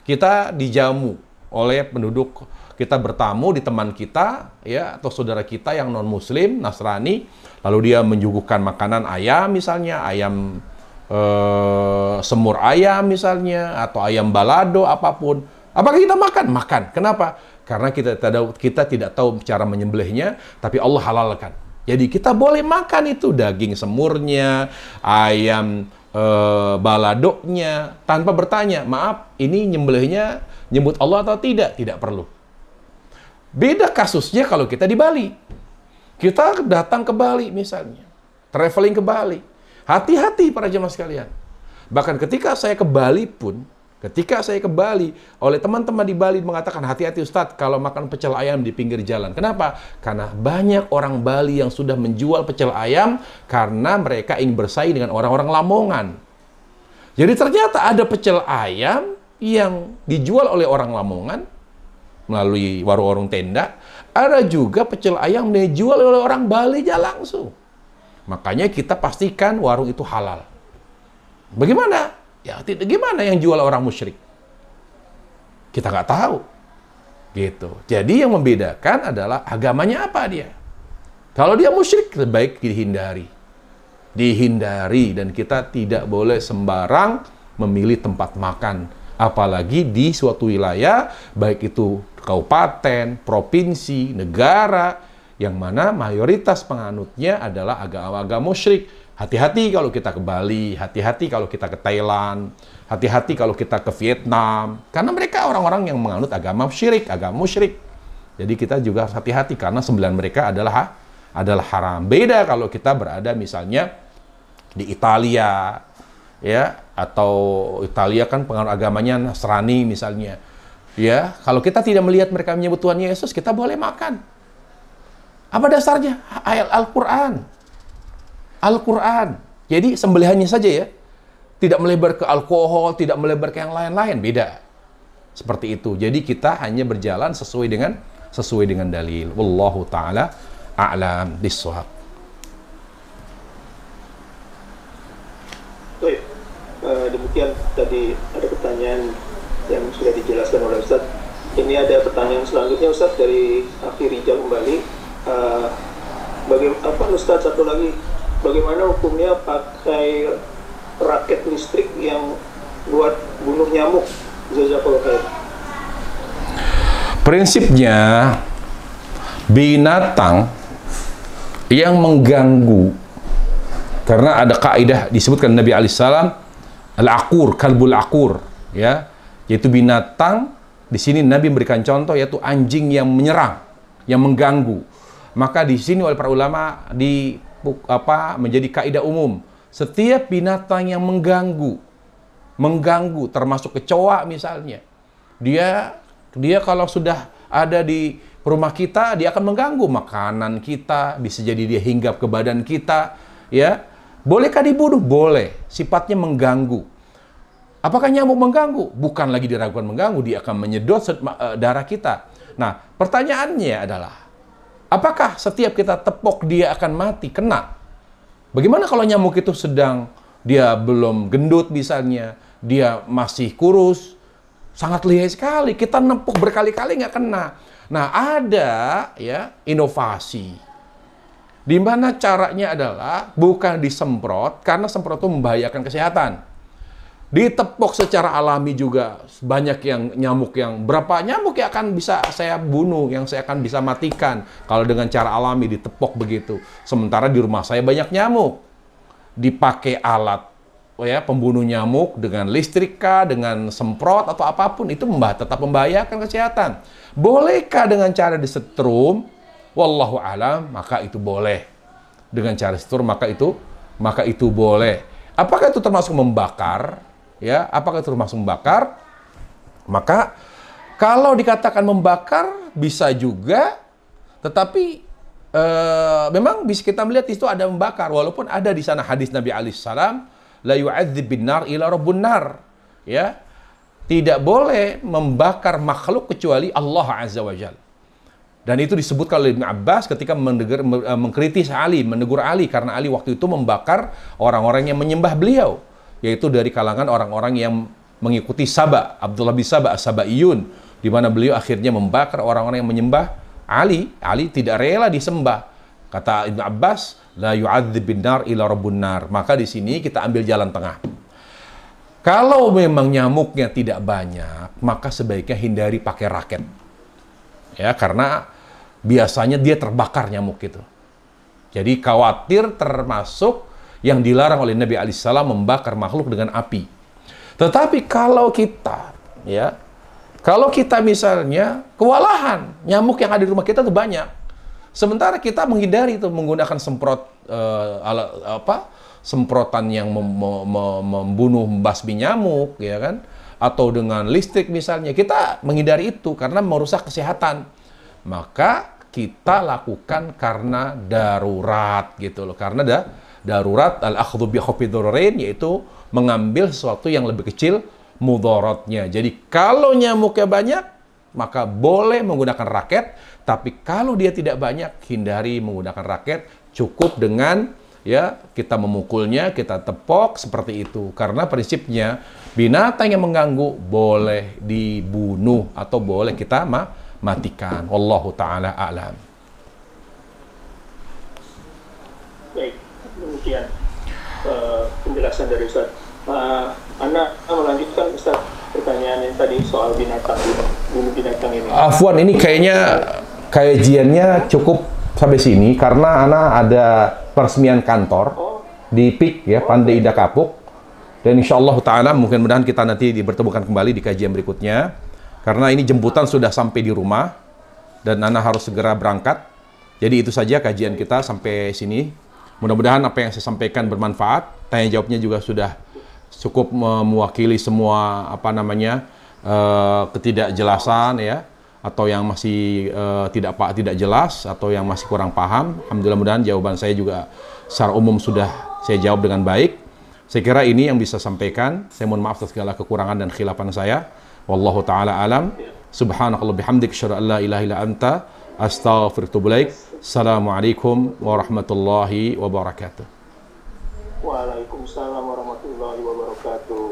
kita dijamu oleh penduduk, kita bertamu di teman kita, ya, atau saudara kita yang non Muslim, Nasrani, lalu dia menyuguhkan makanan ayam misalnya, ayam semur ayam misalnya, atau ayam balado, apapun. Apakah kita makan? Makan. Kenapa? Karena kita tidak tahu cara menyembelihnya, tapi Allah halalkan. Jadi kita boleh makan itu daging semurnya, ayam baladoknya, tanpa bertanya, maaf, ini nyembelihnya nyebut Allah atau tidak? Tidak perlu. Beda kasusnya kalau kita di Bali. Kita datang ke Bali misalnya, traveling ke Bali. Hati-hati para jemaah sekalian. Bahkan ketika saya ke Bali pun, oleh teman-teman di Bali mengatakan, hati-hati Ustadz kalau makan pecel ayam di pinggir jalan. Kenapa? Karena banyak orang Bali yang sudah menjual pecel ayam karena mereka ingin bersaing dengan orang-orang Lamongan. Jadi ternyata ada pecel ayam yang dijual oleh orang Lamongan melalui warung-warung tenda. Ada juga pecel ayam yang dijual oleh orang Bali langsung. Makanya kita pastikan warung itu halal. Bagaimana? Ya, gimana yang jual orang musyrik? Kita nggak tahu. Gitu. Jadi yang membedakan adalah agamanya apa dia. Kalau dia musyrik, lebih baik dihindari. Dihindari, dan kita tidak boleh sembarang memilih tempat makan. Apalagi di suatu wilayah, baik itu kabupaten, provinsi, negara, yang mana mayoritas penganutnya adalah agama-agama musyrik. Hati-hati kalau kita ke Bali, hati-hati kalau kita ke Thailand, hati-hati kalau kita ke Vietnam. Karena mereka orang-orang yang menganut agama syirik, agama musyrik. Jadi kita juga hati-hati karena sembilan mereka adalah haram. Beda kalau kita berada misalnya di Italia, ya, atau Italia kan penganut agamanya Nasrani misalnya. Ya, kalau kita tidak melihat mereka menyebut Tuhan Yesus, kita boleh makan. Apa dasarnya? Ayat Al-Quran. Al-Quran. Jadi sembelihannya saja ya. Tidak melebar ke alkohol, tidak melebar ke yang lain-lain. Beda. Seperti itu. Jadi kita hanya berjalan sesuai dengan dalil. Wallahu ta'ala a'lam bis-shawab.
Baik. Demikian tadi ada pertanyaan yang sudah dijelaskan oleh Ustaz. Ini ada pertanyaan selanjutnya Ustaz dari Afi Rijal kembali. Bagaimana Ustaz, satu lagi, bagaimana hukumnya pakai raket listrik yang buat bunuh nyamuk? Jazakallahu khair.
Prinsipnya binatang yang mengganggu, karena ada kaidah disebutkan Nabi alaihissalam, al-aqur, kalbul aqur, ya, yaitu binatang. Di sini Nabi memberikan contoh yaitu anjing yang menyerang, yang mengganggu. Maka di sini oleh para ulama menjadi kaidah umum, setiap binatang yang mengganggu termasuk kecoa misalnya, dia kalau sudah ada di rumah kita, dia akan mengganggu makanan kita, bisa jadi dia hinggap ke badan kita, ya. Bolehkah dibunuh? Boleh. Sifatnya mengganggu. Apakah nyamuk mengganggu? Bukan lagi diragukan mengganggu, dia akan menyedot darah kita. Nah, pertanyaannya adalah, apakah setiap kita tepok dia akan mati, kena? Bagaimana kalau nyamuk itu dia belum gendut misalnya, dia masih kurus, sangat lihai sekali, kita nepuk berkali-kali nggak kena. Nah, ada ya inovasi, di mana caranya adalah bukan disemprot, karena semprot itu membahayakan kesehatan. Ditepok secara alami juga banyak berapa nyamuk yang akan bisa saya bunuh, yang saya akan bisa matikan kalau dengan cara alami ditepok begitu. Sementara di rumah saya banyak nyamuk. dipakai alat ya pembunuh nyamuk dengan listrik kah, dengan semprot atau apapun, itu tetap membahayakan kesehatan. Bolehkah dengan cara disetrum? Wallahu alam, maka itu boleh. Dengan cara disetrum maka itu boleh. Apakah itu termasuk membakar? Ya, apakah itu termasuk membakar? Maka kalau dikatakan membakar bisa juga, tetapi memang bisa kita melihat itu ada membakar, walaupun ada di sana hadis Nabi alaihissalam, la yu'adzib bin nar ila rabbun nar. Ya, tidak boleh membakar makhluk kecuali Allah azza wajal. Dan itu disebutkan oleh Ibn Abbas ketika mengkritis Ali, menegur Ali karena Ali waktu itu membakar orang-orang yang menyembah beliau, yaitu dari kalangan orang-orang yang mengikuti Saba, Abdullah bin Saba as-Sabaiyun, di mana beliau akhirnya membakar orang-orang yang menyembah Ali. Ali tidak rela disembah. Kata Ibn Abbas, la yu'adzib bin nar ila rabbun nar. Maka di sini kita ambil jalan tengah. Kalau memang nyamuknya tidak banyak, maka sebaiknya hindari pakai raket. Ya, karena biasanya dia terbakar nyamuk itu. Jadi khawatir termasuk yang dilarang oleh Nabi alaihissalam membakar makhluk dengan api. Tetapi kalau kita misalnya kewalahan, nyamuk yang ada di rumah kita itu banyak, sementara kita menghindari itu menggunakan semprotan yang membunuh membasmi nyamuk, ya kan? Atau dengan listrik misalnya, kita menghindari itu karena merusak kesehatan. Maka kita lakukan karena darurat gitu loh. Karena darurat al-akhdhu bi khawfi dararain, yaitu mengambil sesuatu yang lebih kecil mudaratnya. Jadi kalau nyamuknya banyak, maka boleh menggunakan raket, tapi kalau dia tidak banyak, hindari menggunakan raket. Cukup dengan ya kita memukulnya, kita tepok seperti itu. Karena prinsipnya binatang yang mengganggu boleh dibunuh atau boleh kita matikan. Wallahu taala a'lam.
Baik, demikian penjelasan dari Ustaz. Anda melanjutkan Ustaz pertanyaan yang tadi soal bunuh binatang ini.
Afwan, ini kayaknya kajiannya cukup sampai sini karena Ana ada peresmian kantor di PIK ya, Pandai Indah Kapuk. Dan insya Allah ta'ala mudah-mudahan kita nanti dipertemukan kembali di kajian berikutnya. Karena ini jemputan sudah sampai di rumah dan Ana harus segera berangkat. Jadi itu saja kajian kita sampai sini. Mudah-mudahan apa yang saya sampaikan bermanfaat. Tanya jawabnya juga sudah cukup mewakili semua ketidakjelasan ya, atau yang masih tidak jelas atau yang masih kurang paham. Alhamdulillah, mudahan jawaban saya juga secara umum sudah saya jawab dengan baik. Saya kira ini yang bisa sampaikan. Saya mohon maaf atas segala kekurangan dan khilafan saya. Wallahu taala alam. Subhanakallah bihamdik, asyhadu an la ilaha illa anta, astaghfiruka wa atubu ilaik. Assalamualaikum warahmatullahi wabarakatuh.
Waalaikumsalam warahmatullahi wabarakatuh.